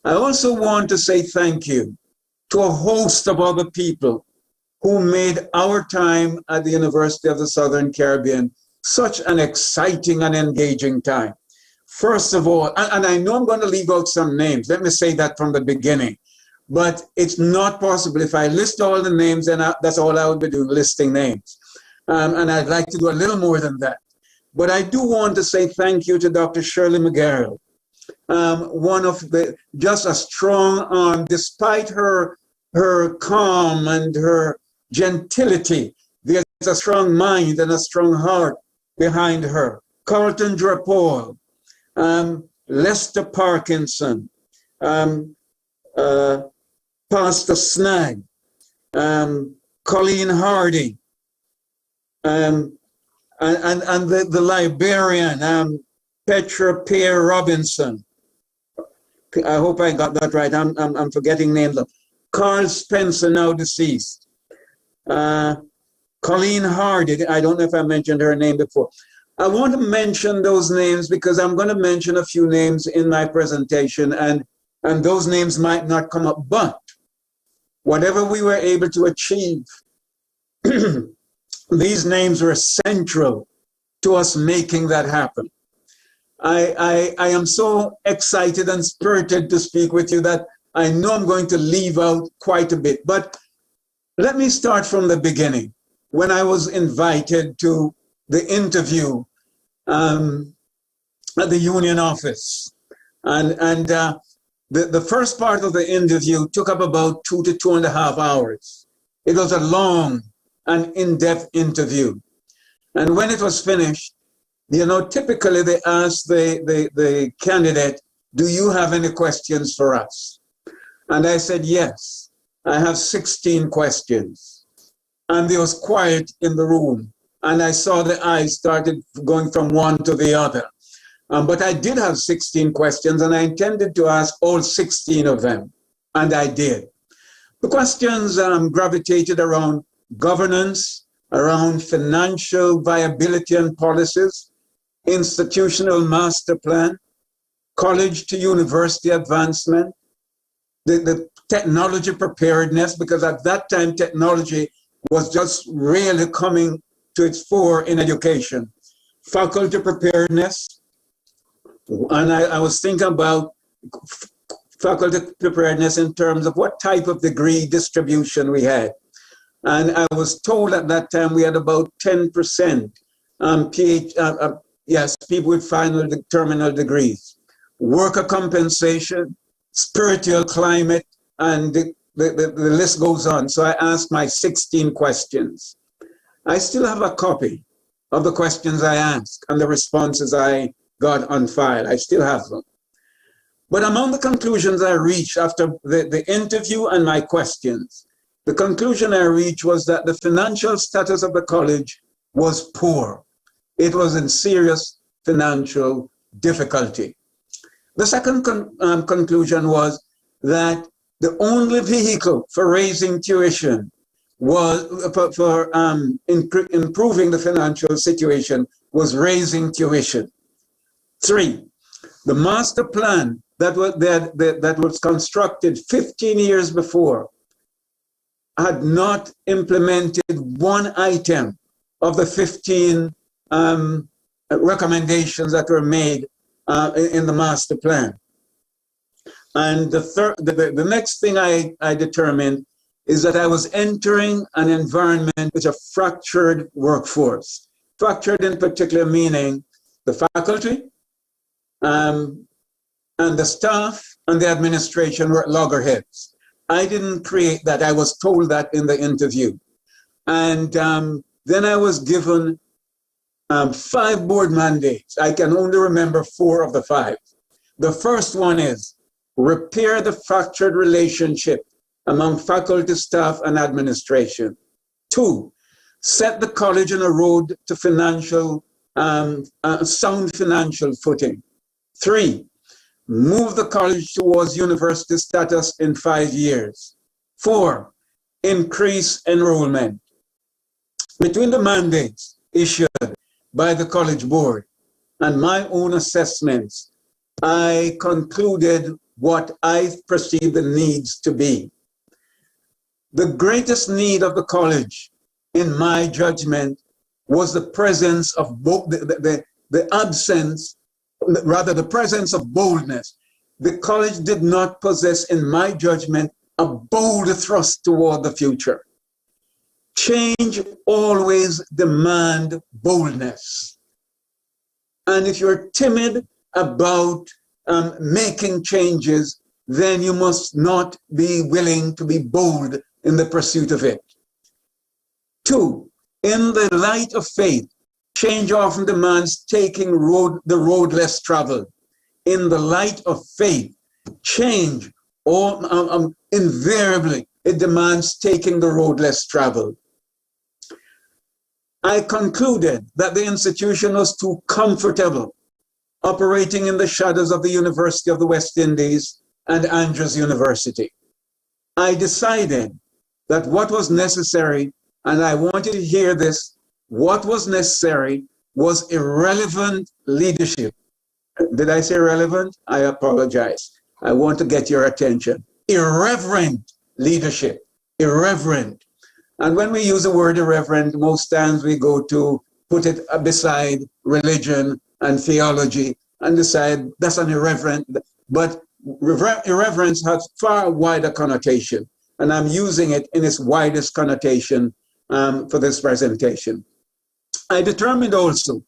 S10: I also want to say thank you to a host of other people who made our time at the University of the Southern Caribbean such an exciting and engaging time. First of all, and I know I'm going to leave out some names, let me say that from the beginning, but it's not possible. If I list all the names, then that's all I would be doing, listing names. And I'd like to do a little more than that. But I do want to say thank you to Dr. Shirley McGarrell, one of the, just a strong arm, despite her calm and her gentility. There's a strong mind and a strong heart behind her. Carlton Drapol, Lester Parkinson, Pastor Snag, Colleen Hardy, and the librarian, Petra Pierre Robinson. I hope I got that right. I'm forgetting names. Carl Spencer, now deceased. Colleen Hardy, I don't know if I mentioned her name before. I want to mention those names because I'm going to mention a few names in my presentation, and those names might not come up, but whatever we were able to achieve, these names were central to us making that happen. I am so excited and spirited to speak with you that I know I'm going to leave out quite a bit, but let me start from the beginning. When I was invited to the interview at the union office, and the first part of the interview took up about 2 to 2.5 hours. It was a long and in-depth interview. And when it was finished, you know, typically they ask the candidate, do you have any questions for us? And I said, yes, I have 16 questions. And there was quiet in the room. And I saw the eyes started going from one to the other. But I did have 16 questions, and I intended to ask all 16 of them. And I did. The questions gravitated around governance, around financial viability and policies, institutional master plan, college to university advancement, the technology preparedness, because at that time technology was just really coming to its fore in education, faculty preparedness, and I was thinking about faculty preparedness in terms of what type of degree distribution we had. And I was told at that time we had about 10% people with final terminal degrees. Worker compensation, spiritual climate, and the list goes on. So I asked my 16 questions. I still have a copy of the questions I asked and the responses I got on file. I still have them. But among the conclusions I reached after the interview and my questions, the conclusion I reached was that the financial status of the college was poor. It was in serious financial difficulty. The second conclusion was that the only vehicle for raising tuition was for improving the financial situation was raising tuition. 3, the master plan that was constructed 15 years before had not implemented one item of the 15 recommendations that were made in the master plan. And the next thing I determined is that I was entering an environment with a fractured workforce. Fractured in particular meaning the faculty and the staff and the administration were at loggerheads. I didn't create that. I was told that in the interview. And then I was given 5 board mandates. I can only remember 4 of the 5. The first one is repair the fractured relationship among faculty, staff, and administration. 2, set the college on a road to sound financial footing. 3, move the college towards university status in 5 years. 4, increase enrollment. Between the mandates issued by the college board and my own assessments, I concluded what I perceive the needs to be. The greatest need of the college, in my judgment, was the presence of the absence, rather the presence of boldness. The college did not possess, in my judgment, a bold thrust toward the future. Change always demands boldness. And if you're timid about making changes, then you must not be willing to be bold in the pursuit of it. 2, in the light of faith, change often demands taking the road less traveled. In the light of faith, change invariably, it demands taking the road less traveled. I concluded that the institution was too comfortable, operating in the shadows of the University of the West Indies and Andrews University. I decided that what was necessary, and I wanted to hear this, what was necessary was irrelevant leadership. Did I say relevant? I apologize. I want to get your attention. Irreverent leadership, irreverent. And when we use the word irreverent, most times we go to put it beside religion and theology and decide that's an irreverent, but irreverence has far wider connotation. And I'm using it in its widest connotation for this presentation. I determined also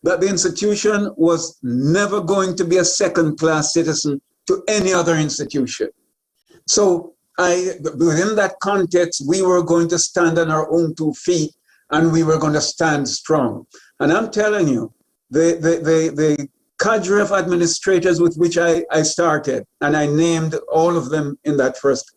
S10: that the institution was never going to be a second-class citizen to any other institution. So within that context, we were going to stand on our own 2 feet and we were going to stand strong. And I'm telling you, the cadre of administrators with which I started, and I named all of them in that first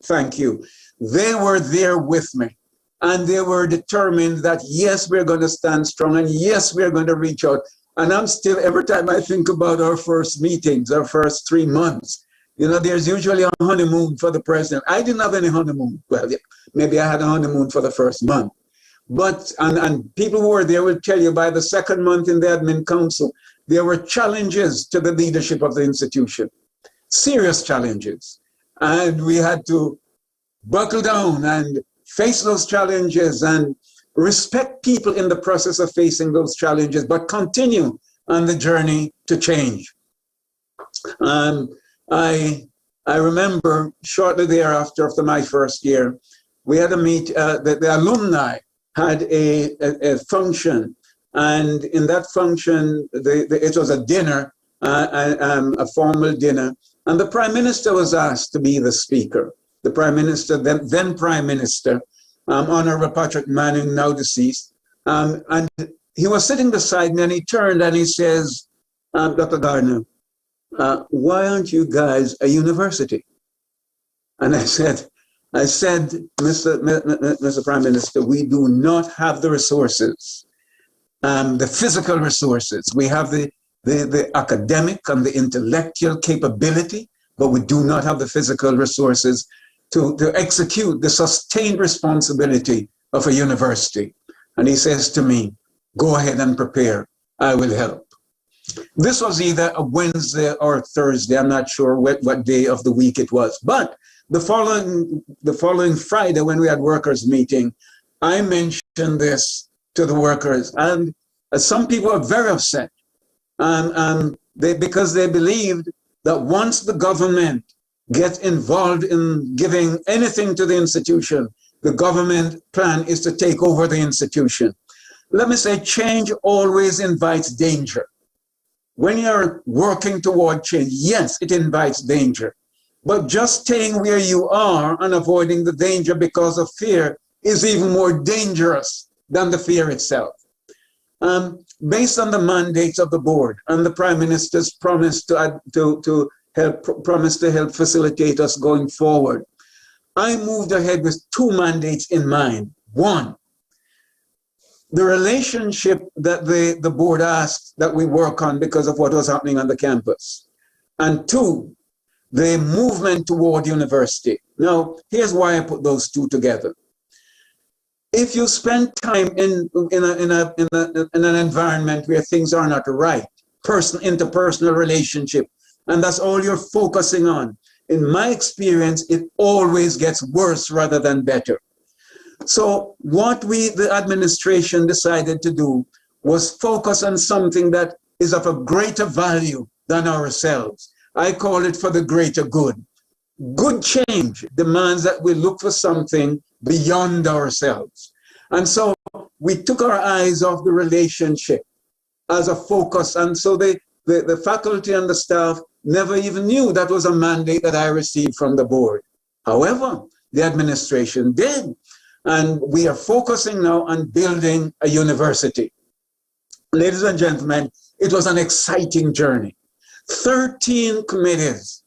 S10: thank you, they were there with me. And they were determined that, yes, we're going to stand strong, and yes, we're going to reach out. And I'm still, every time I think about our first meetings, our first 3 months, you know, there's usually a honeymoon for the president. I didn't have any honeymoon. Well, yeah, maybe I had a honeymoon for the first month. But, and people who were there will tell you by the second month in the admin council, there were challenges to the leadership of the institution, serious challenges. And we had to buckle down and face those challenges and respect people in the process of facing those challenges, but continue on the journey to change. I remember shortly thereafter, after my first year, we had a the alumni had a function, and in that function, it was a dinner, a formal dinner, and the Prime Minister was asked to be the speaker. The Prime Minister, then Prime Minister, Honorable Patrick Manning, now deceased, and he was sitting beside me, and he turned and he says, Dr. Gardner, why aren't you guys a university? And I said, Mr. Prime Minister, we do not have the resources, the physical resources. We have the academic and the intellectual capability, but we do not have the physical resources to execute the sustained responsibility of a university. And he says to me, go ahead and prepare, I will help. This was either a Wednesday or a Thursday, I'm not sure what day of the week it was. But the following Friday, when we had workers' meeting, I mentioned this to the workers, and some people are very upset because they believed that once the government gets involved in giving anything to the institution, the government plan is to take over the institution. Let me say, change always invites danger. When you're working toward change, yes, it invites danger. But just staying where you are and avoiding the danger because of fear is even more dangerous than the fear itself. Based on the mandates of the board and the Prime Minister's promise to help facilitate us going forward, I moved ahead with 2 mandates in mind. 1, the relationship that the board asked that we work on because of what was happening on the campus. And 2, the movement toward university. Now, here's why I put those 2 together. If you spend time in an environment where things are not right, interpersonal relationship and that's all you're focusing on, in my experience, it always gets worse rather than better. So what the administration decided to do was focus on something that is of a greater value than ourselves. I call it for the greater good. Good change demands that we look for something beyond ourselves. And so we took our eyes off the relationship as a focus. And so the faculty and the staff never even knew that was a mandate that I received from the board. However, the administration did. And we are focusing now on building a university. Ladies and gentlemen, it was an exciting journey. 13 committees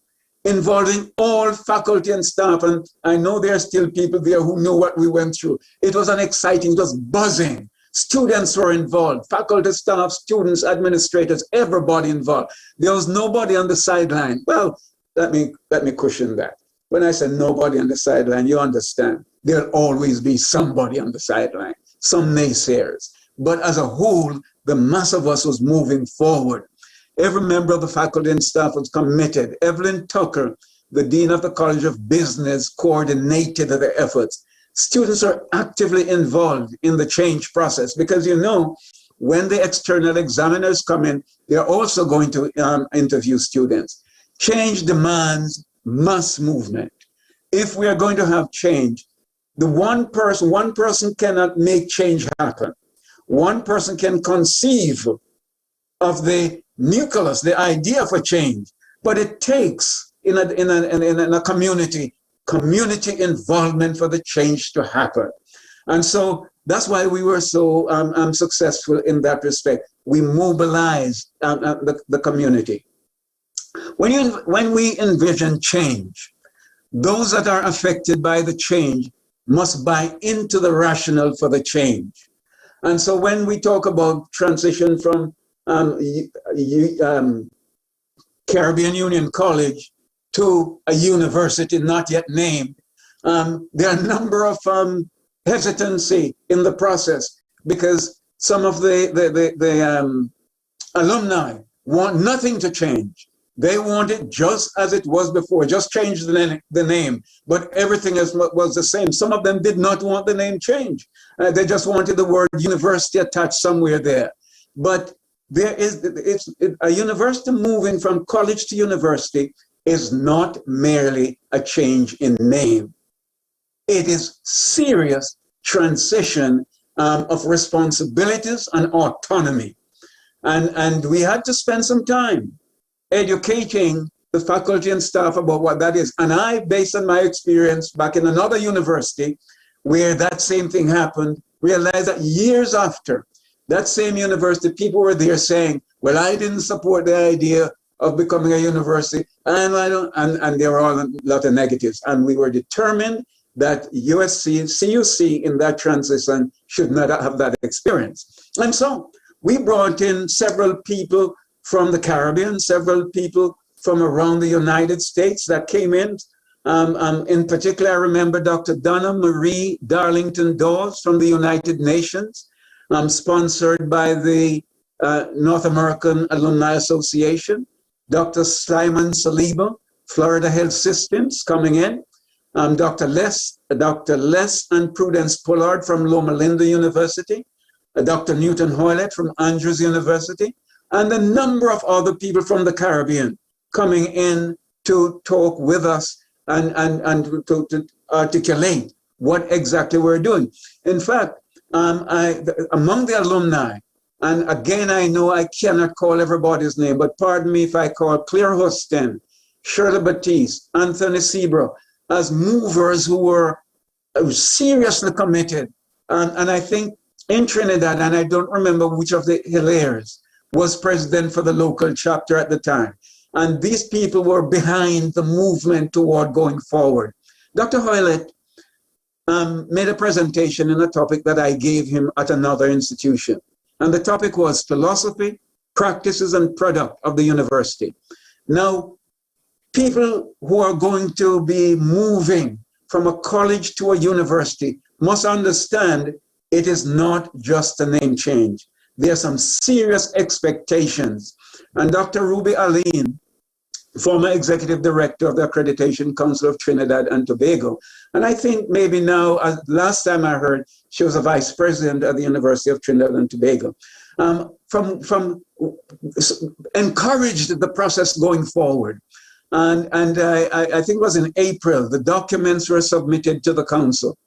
S10: involving all faculty and staff. And I know there are still people there who know what we went through. It was it was buzzing. Students were involved, faculty, staff, students, administrators, everybody involved. There was nobody on the sideline. Well, let me cushion that. When I say nobody on the sideline, you understand. There'll always be somebody on the sideline, some naysayers. But as a whole, the mass of us was moving forward. Every member of the faculty and staff was committed. Evelyn Tucker, the Dean of the College of Business, coordinated the efforts. Students are actively involved in the change process because, you know, when the external examiners come in, they're also going to interview students. Change demands mass movement. If we are going to have change, one person cannot make change happen. One person can conceive of the nucleus, the idea for change, but it takes in a community involvement for the change to happen. And so that's why we were so successful in that respect. We mobilized the community. When we envision change, those that are affected by the change must buy into the rationale for the change. And so when we talk about transition from Caribbean Union College to a university not yet named, there are a number of hesitancy in the process because some of the alumni want nothing to change. They want it just as it was before, just change the name, but everything was the same. Some of them did not want the name change. They just wanted the word university attached somewhere there. But a university moving from college to university is not merely a change in name. It is serious transition of responsibilities and autonomy. And we had to spend some time educating the faculty and staff about what that is. And I, based on my experience back in another university where that same thing happened, realized that years after, that same university, people were there saying, well, I didn't support the idea of becoming a university, and there were all a lot of negatives. And we were determined that USC, CUC in that transition should not have that experience. And so we brought in several people from the Caribbean, several people from around the United States that came in. In particular, I remember Dr. Donna Marie Darlington Dawes from the United Nations, sponsored by the North American Alumni Association. Dr. Simon Saliba, Florida Health Systems, coming in. Dr. Les and Prudence Pollard from Loma Linda University. Dr. Newton Hoylett from Andrews University. And a number of other people from the Caribbean coming in to talk with us and to articulate what exactly we're doing. In fact, among the alumni, and again, I know I cannot call everybody's name, but pardon me if I call Claire Huston, Shirley Batiste, Anthony Sebro, as movers who were seriously committed. And I think in Trinidad, and I don't remember which of the Hilairs, was president for the local chapter at the time. And these people were behind the movement toward going forward. Dr. Hoylett made a presentation in a topic that I gave him at another institution. And the topic was philosophy, practices, and product of the university. Now, people who are going to be moving from a college to a university must understand it is not just a name change. There are some serious expectations. And Dr. Ruby Aline former executive director of the Accreditation Council of Trinidad and Tobago. And I think maybe now, last time I heard, she was a vice president at the University of Trinidad and Tobago. Encouraged the process going forward. And I think it was in April, the documents were submitted to the council.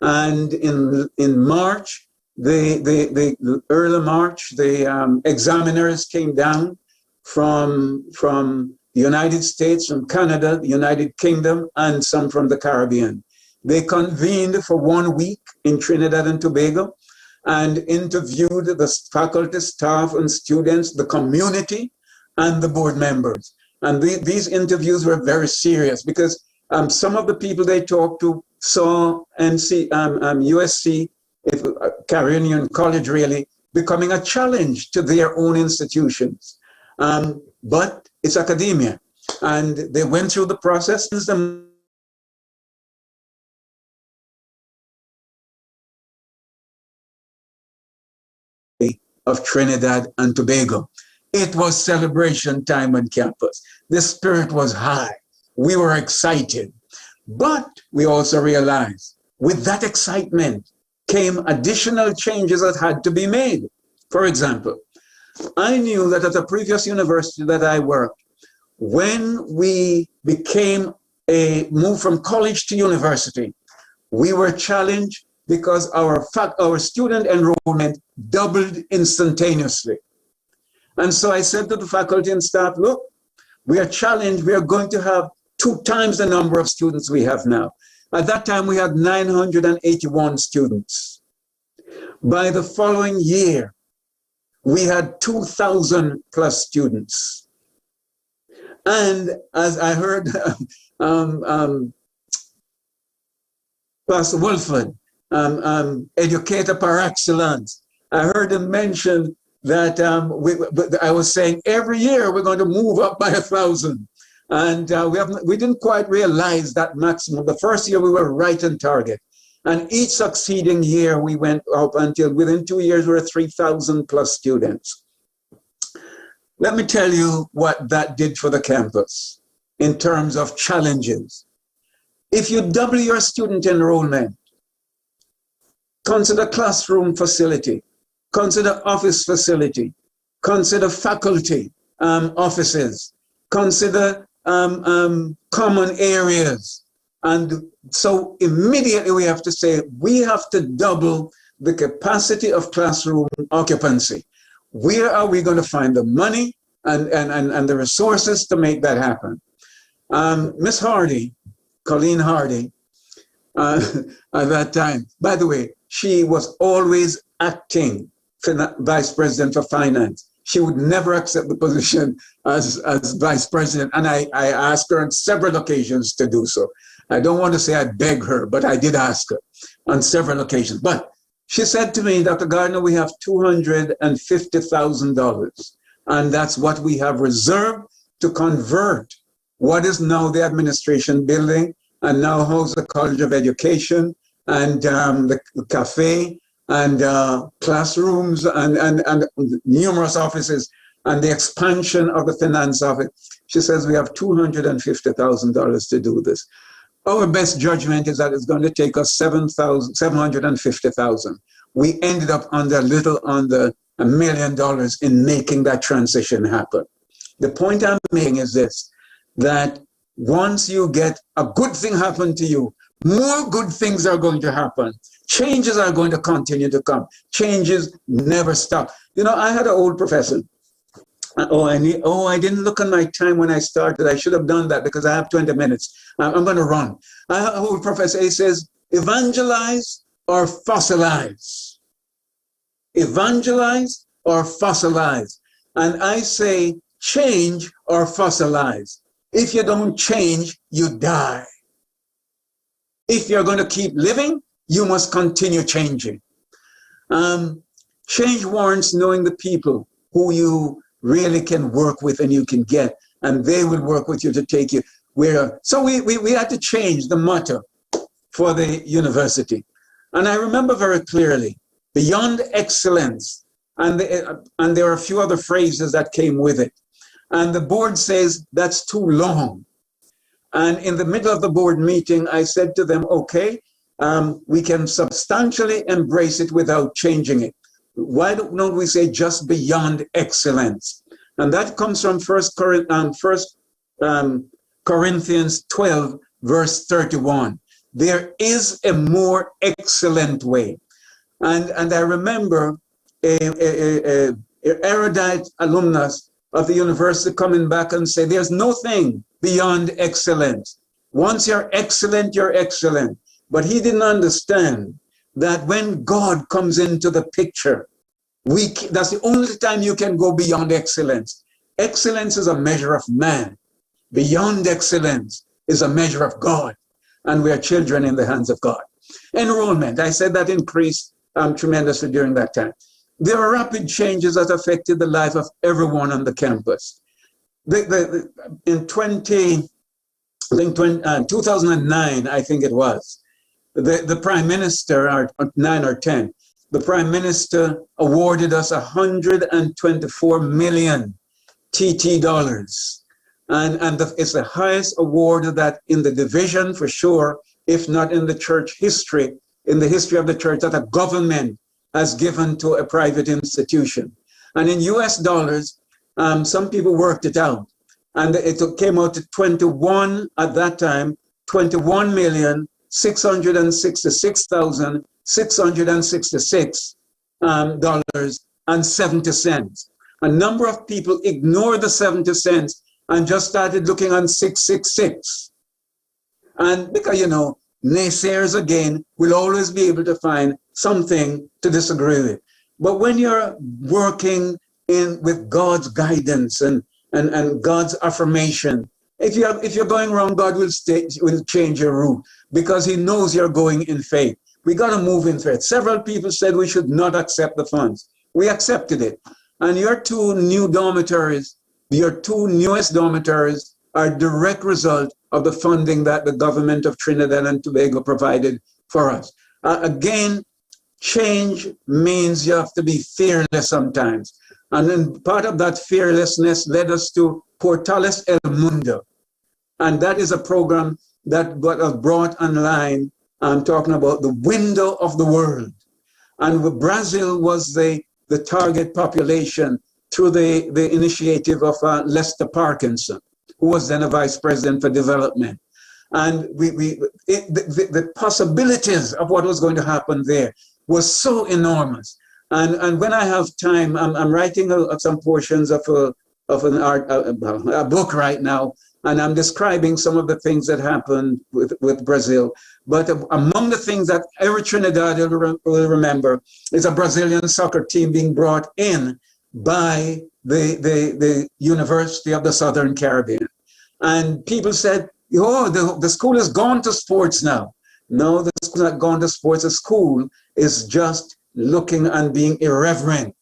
S10: And in March, the early March, the examiners came down from the United States, from Canada, the United Kingdom, and some from the Caribbean. They convened for 1 week in Trinidad and Tobago and interviewed the faculty, staff, and students, the community, and the board members. And these interviews were very serious because some of the people they talked to saw USC, Caribbean College really, becoming a challenge to their own institutions. But it's academia. And they went through the process. Of Trinidad and Tobago. It was celebration time on campus. The spirit was high. We were excited. But we also realized with that excitement came additional changes that had to be made. For example, I knew that at a previous university that I worked, when we moved from college to university, we were challenged because our student enrollment doubled instantaneously. And so I said to the faculty and staff, look, we are challenged. We are going to have 2 times the number of students we have now. At that time, we had 981 students. By the following year, we had 2,000 plus students. And as I heard Pastor Wolford, educator par excellence, I heard him mention that I was saying every year we're going to move up by 1,000. And we didn't quite realize that maximum. The first year we were right on target. And each succeeding year we went up until within 2 years we were 3,000 plus students. Let me tell you what that did for the campus in terms of challenges. If you double your student enrollment, consider classroom facility, consider office facility, consider faculty offices, consider common areas. And so immediately we have to say, we have to double the capacity of classroom occupancy. Where are we going to find the money and the resources to make that happen? Miss Hardy, Colleen Hardy, at that time, by the way, she was always acting vice president for finance. She would never accept the position as vice president. And I asked her on several occasions to do so. I don't want to say I begged her, but I did ask her on several occasions. But she said to me, Dr. Gardner, we have $250,000. And that's what we have reserved to convert what is now the administration building and now house the College of Education and the cafe and classrooms and numerous offices and the expansion of the finance office. She says we have $250,000 to do this. Our best judgment is that it's going to take us $750,000. We ended up under $1 million in making that transition happen. The point I'm making is this, that once you get a good thing happen to you, more good things are going to happen. Changes are going to continue to come. Changes never stop. You know, I had an old professor. I didn't look on my time when I started. I should have done that because I have 20 minutes. I'm going to run. I had an old professor. He says, evangelize or fossilize. Evangelize or fossilize. And I say, change or fossilize. If you don't change, you die. If you're going to keep living, you must continue changing. Change warrants knowing the people who you really can work with and you can get, and they will work with you to take you where. So we had to change the motto for the university. And I remember very clearly, beyond excellence, and there are a few other phrases that came with it. And the board says, that's too long. And in the middle of the board meeting, I said to them, okay, we can substantially embrace it without changing it. Why don't we say just beyond excellence? And that comes from First Corinthians 12, verse 31. There is a more excellent way. And I remember a erudite alumnus of the university coming back and say, there's no thing beyond excellence. Once you're excellent, you're excellent. But he didn't understand that when God comes into the picture, that's the only time you can go beyond excellence. Excellence is a measure of man. Beyond excellence is a measure of God. And we are children in the hands of God. Enrollment, I said that increased tremendously during that time. There are rapid changes that affected the life of everyone on the campus. In 2009, I think it was, the Prime Minister, or 9 or 10, the Prime Minister awarded us 124 million TT dollars. And it's the highest award that in the division for sure, if not in the church history, in the history of the church, that a government has given to a private institution. And in US dollars, some people worked it out. And it came out to 21, at that time, $21,666,666.70. A number of people ignored the 70 cents and just started looking on 666. And because, naysayers again will always be able to find something to disagree with. But when you're working with God's guidance and God's affirmation, if you're going wrong, God will change your route because he knows you're going in faith. We got to move in faith. Several people said we should not accept the funds. We accepted it. And your two newest dormitories are a direct result of the funding that the government of Trinidad and Tobago provided for us. Again, change means you have to be fearless sometimes. And then part of that fearlessness led us to Portales El Mundo. And that is a program that got brought online. I'm talking about the window of the world. And Brazil was the target population through the initiative of Lester Parkinson, who was then a vice president for development. And the possibilities of what was going to happen there was so enormous. And when I have time, I'm writing some portions of a book right now, and I'm describing some of the things that happened with Brazil. But among the things that every Trinidadian will remember is a Brazilian soccer team being brought in by the University of the Southern Caribbean. And people said, oh, the school has gone to sports now. No, the school has not gone to sports. The school is just looking and being irreverent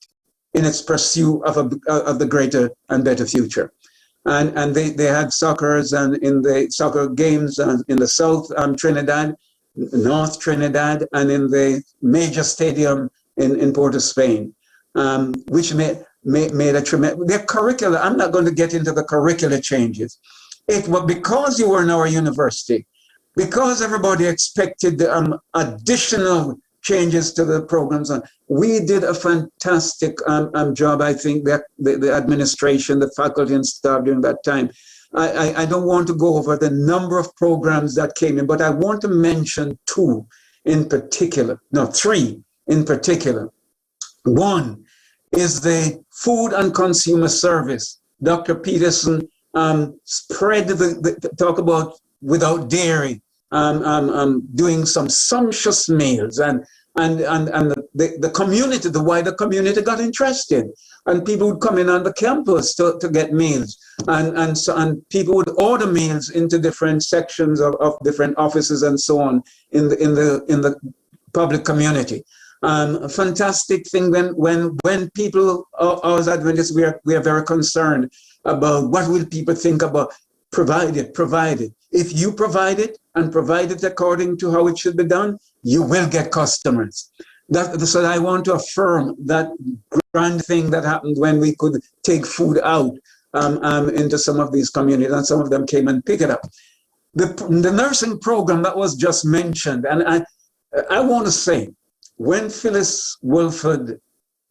S10: in its pursuit of the greater and better future. And they had soccer and in the soccer games in the South Trinidad, North Trinidad, and in the major stadium in Port of Spain, which made a tremendous, their curricula, I'm not going to get into the curricular changes. It was because you were in our university, because everybody expected additional changes to the programs. We did a fantastic job, I think, the administration, the faculty and staff during that time. I don't want to go over the number of programs that came in, but I want to mention three in particular. One is the Food and Consumer Service. Dr. Peterson spread talk about without dairy, doing some sumptuous meals, and the community, the wider community got interested, and people would come in on the campus to get meals, and people would order meals into different sections of different offices and so on in the public community. A fantastic thing when people, as Adventists, we are very concerned about what will people think about provided. If you provide it and provide it according to how it should be done, you will get customers. So I want to affirm that grand thing that happened when we could take food out into some of these communities, and some of them came and picked it up. The nursing program that was just mentioned, and I want to say, when Phyllis Wilford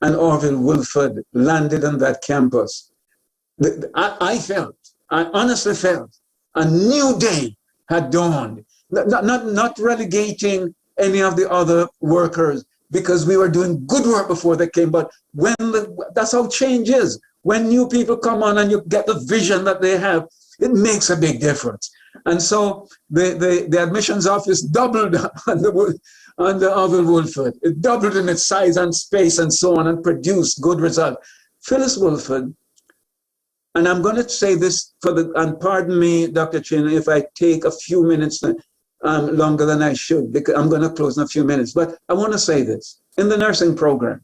S10: and Orville Wilford landed on that campus, I honestly felt a new day had dawned. Not relegating any of the other workers, because we were doing good work before they came, but that's how change is. When new people come on and you get the vision that they have, it makes a big difference. And so the admissions office doubled on the Orville Wilford. It doubled in its size and space and so on, and produced good results. Phyllis Wilford, and I'm going to say this and pardon me, Dr. Chin, if I take a few minutes longer than I should, because I'm going to close in a few minutes, but I want to say this. In the nursing program,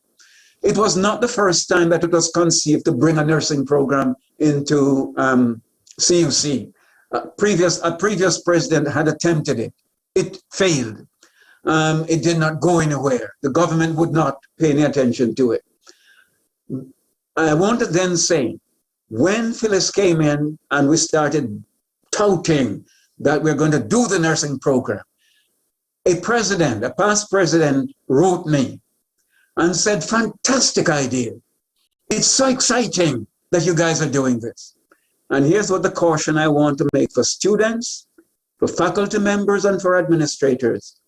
S10: it was not the first time that it was conceived to bring a nursing program into CUC. A previous president had attempted it. It failed. It did not go anywhere. The government would not pay any attention to it. I want to then say, when Phyllis came in and we started touting that we're going to do the nursing program, a past president wrote me and said, fantastic idea. It's so exciting that you guys are doing this. And here's what the caution I want to make for students, for faculty members, and for administrators.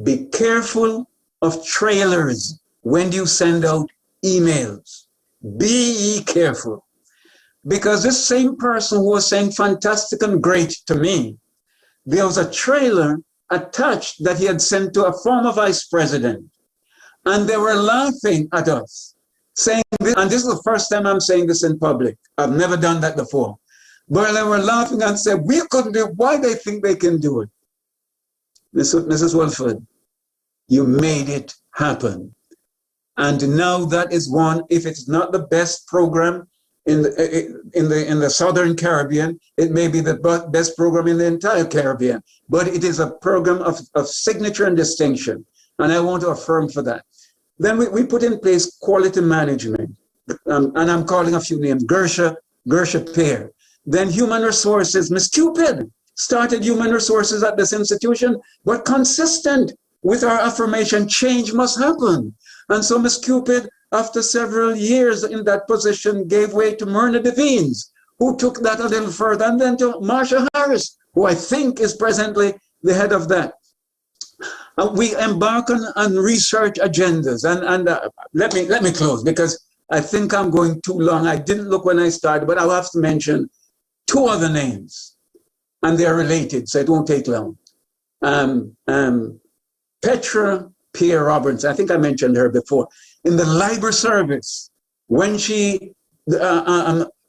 S10: Be careful of trailers when you send out emails. Be careful. Because this same person who was saying fantastic and great to me, there was a trailer attached that he had sent to a former vice president. And they were laughing at us, saying this, and this is the first time I'm saying this in public. I've never done that before. But they were laughing and said, we couldn't do it. Why they think they can do it? Mrs. Wilford, you made it happen. And now that is one, if it's not the best program in the Southern Caribbean, it may be the best program in the entire Caribbean. But it is a program of signature and distinction. And I want to affirm for that. Then we put in place quality management. And I'm calling a few names, Gersha Pear. Then human resources, Ms. Cupid started human resources at this institution, but consistent with our affirmation, change must happen. And so Ms. Cupid, after several years in that position, gave way to Myrna Devines, who took that a little further, and then to Marsha Harris, who I think is presently the head of that. We embark on research agendas, and let me close, because I think I'm going too long. I didn't look when I started, but I'll have to mention two other names, and they're related, so it won't take long. Petra Pierre Roberts, I think I mentioned her before, in the library service, when she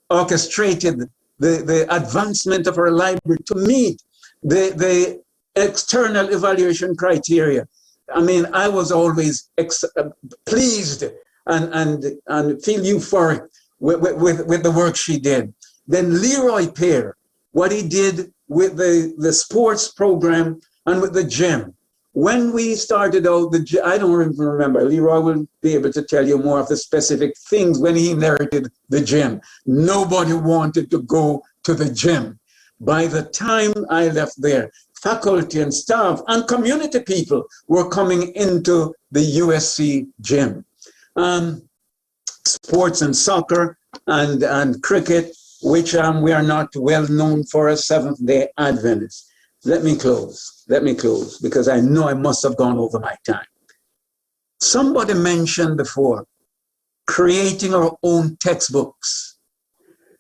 S10: orchestrated the advancement of her library to meet the external evaluation criteria. I mean, I was always pleased and feel euphoric with the work she did. Then Leroy Pear, what he did with the sports program and with the gym. When we started out, I don't even remember, Leroy will be able to tell you more of the specific things when he inherited the gym. Nobody wanted to go to the gym. By the time I left there, faculty and staff and community people were coming into the USC gym. Sports and soccer and cricket, which we are not well known for as Seventh-day Adventists. Let me close, because I know I must have gone over my time. Somebody mentioned before, creating our own textbooks.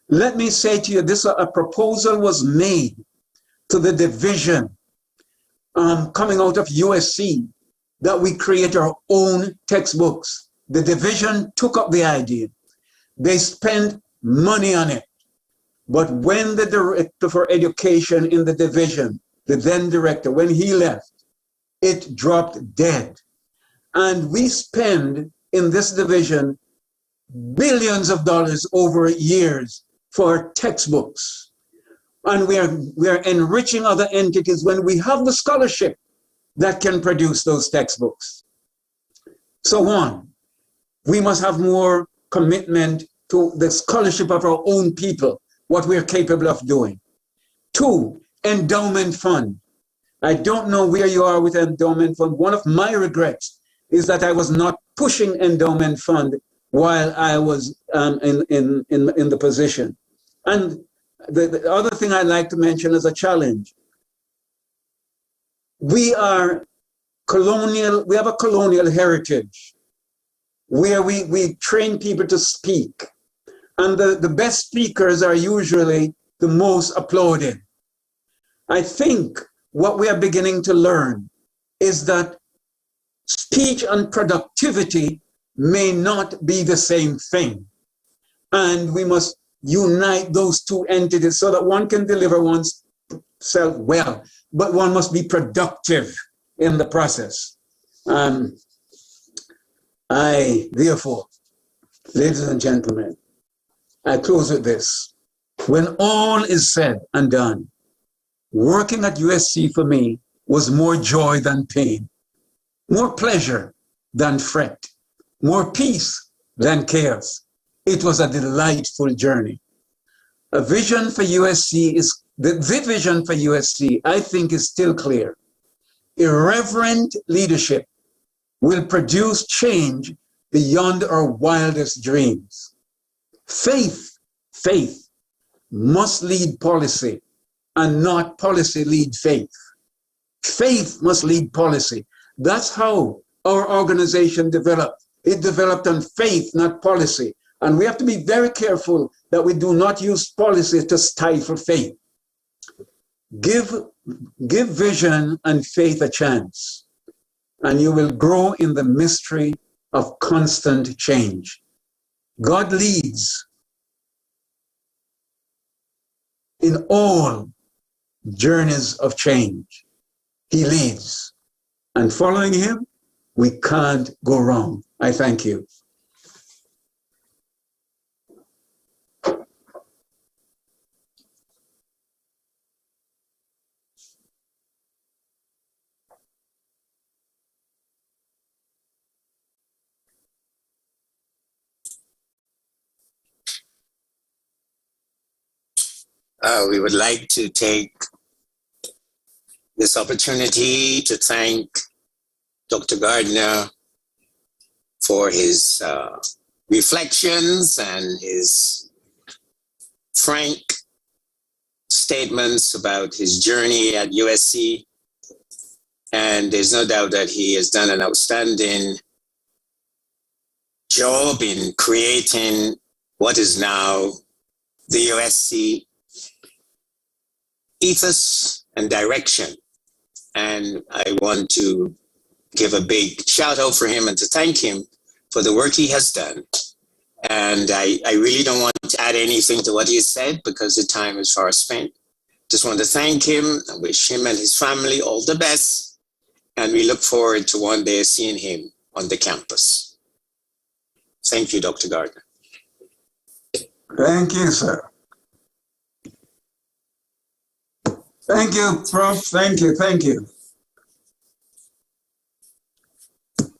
S10: Let me say to you, a proposal was made to the division coming out of USC that we create our own textbooks. The division took up the idea. They spent money on it. But when the director for education in the division, the then director, when he left, it dropped dead. And we spend in this division billions of dollars over years for textbooks. And we are enriching other entities when we have the scholarship that can produce those textbooks. So one, we must have more commitment to the scholarship of our own people. what we're capable of doing. 2, endowment fund. I don't know where you are with endowment fund. One of my regrets is that I was not pushing endowment fund while I was in the position. And the other thing I'd like to mention as a challenge, we have a colonial heritage where we train people to speak. And the best speakers are usually the most applauded. I think what we are beginning to learn is that speech and productivity may not be the same thing. And we must unite those two entities so that one can deliver oneself well, but one must be productive in the process. Therefore, ladies and gentlemen, I close with this. When all is said and done, working at USC for me was more joy than pain, more pleasure than fret, more peace than chaos. It was a delightful journey. The vision for USC, I think, is still clear. Irreverent leadership will produce change beyond our wildest dreams. Faith must lead policy and not policy lead faith. Faith must lead policy. That's how our organization developed. It developed on faith, not policy. And we have to be very careful that we do not use policy to stifle faith. Give vision and faith a chance, and you will grow in the mystery of constant change. God leads in all journeys of change. He leads, and following him, we can't go wrong. I thank you.
S11: We would like to take this opportunity to thank Dr. Gardner for his reflections and his frank statements about his journey at USC. And there's no doubt that he has done an outstanding job in creating what is now the USC ethos and direction. And I want to give a big shout out for him and to thank him for the work he has done. And I really don't want to add anything to what he said because the time is far spent. Just want to thank him and wish him and his family all the best. And we look forward to one day seeing him on the campus. Thank you, Dr. Gardner.
S10: Thank you, sir. Thank you, Prof. Thank you.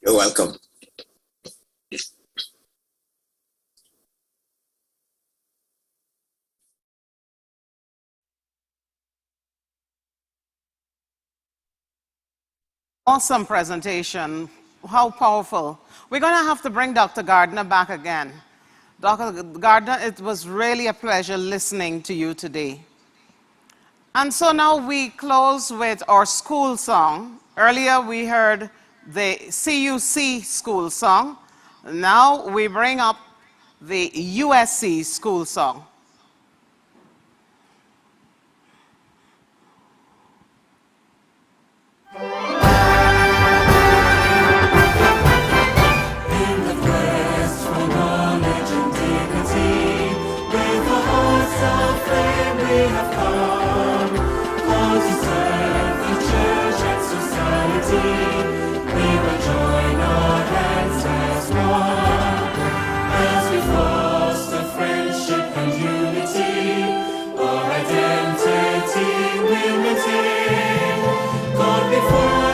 S11: You're welcome.
S2: Awesome presentation. How powerful. We're going to have to bring Dr. Gardner back again. Dr. Gardner, it was really a pleasure listening to you today. And so now we close with our school song. Earlier we heard the CUC school song. Now we bring up the USC school song.
S3: Before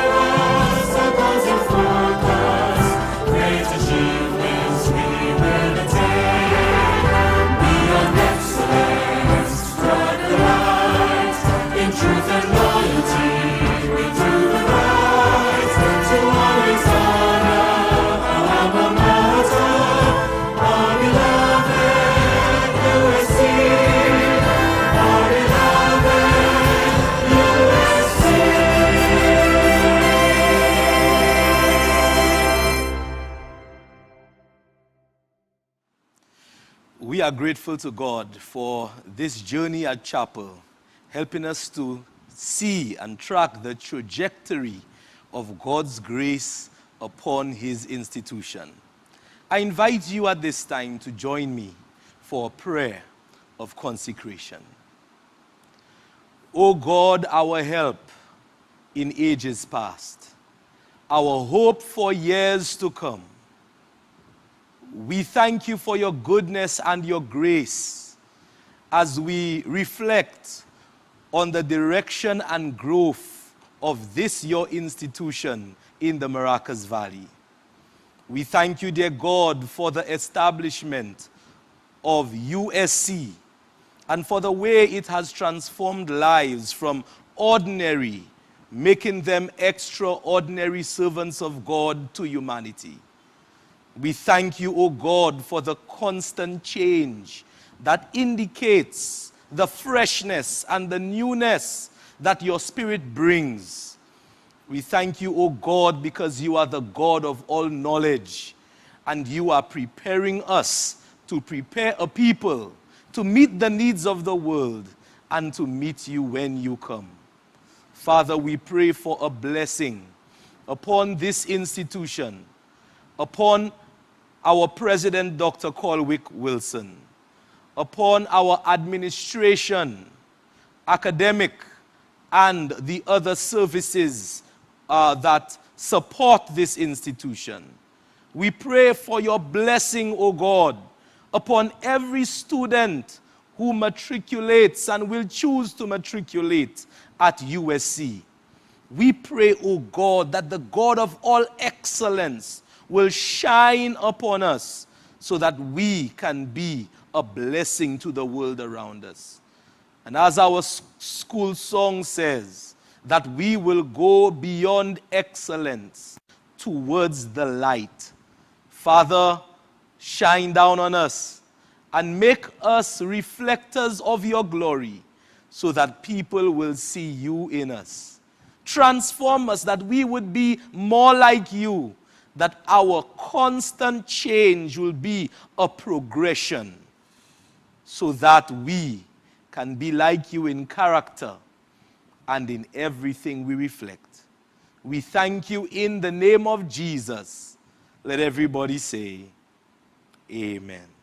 S12: We are grateful to God for this journey at Chapel, helping us to see and track the trajectory of God's grace upon his institution. I invite you at this time to join me for a prayer of consecration. O God, our help in ages past, our hope for years to come, we thank you for your goodness and your grace as we reflect on the direction and growth of this your institution in the Maracas Valley. We thank you, dear God, for the establishment of USC and for the way it has transformed lives from ordinary, making them extraordinary servants of God to humanity. We thank you, O God, for the constant change that indicates the freshness and the newness that your Spirit brings. We thank you, O God, because you are the God of all knowledge, and you are preparing us to prepare a people to meet the needs of the world and to meet you when you come. Father, we pray for a blessing upon this institution, upon our President, Dr. Colwick Wilson, upon our administration, academic, and the other services that support this institution. We pray for your blessing, O God, upon every student who matriculates and will choose to matriculate at USC. We pray, O God, that the God of all excellence will shine upon us so that we can be a blessing to the world around us. And as our school song says, that we will go beyond excellence towards the light. Father, shine down on us and make us reflectors of your glory so that people will see you in us. Transform us that we would be more like you, that our constant change will be a progression so that we can be like you in character and in everything we reflect. We thank you in the name of Jesus. Let everybody say, Amen.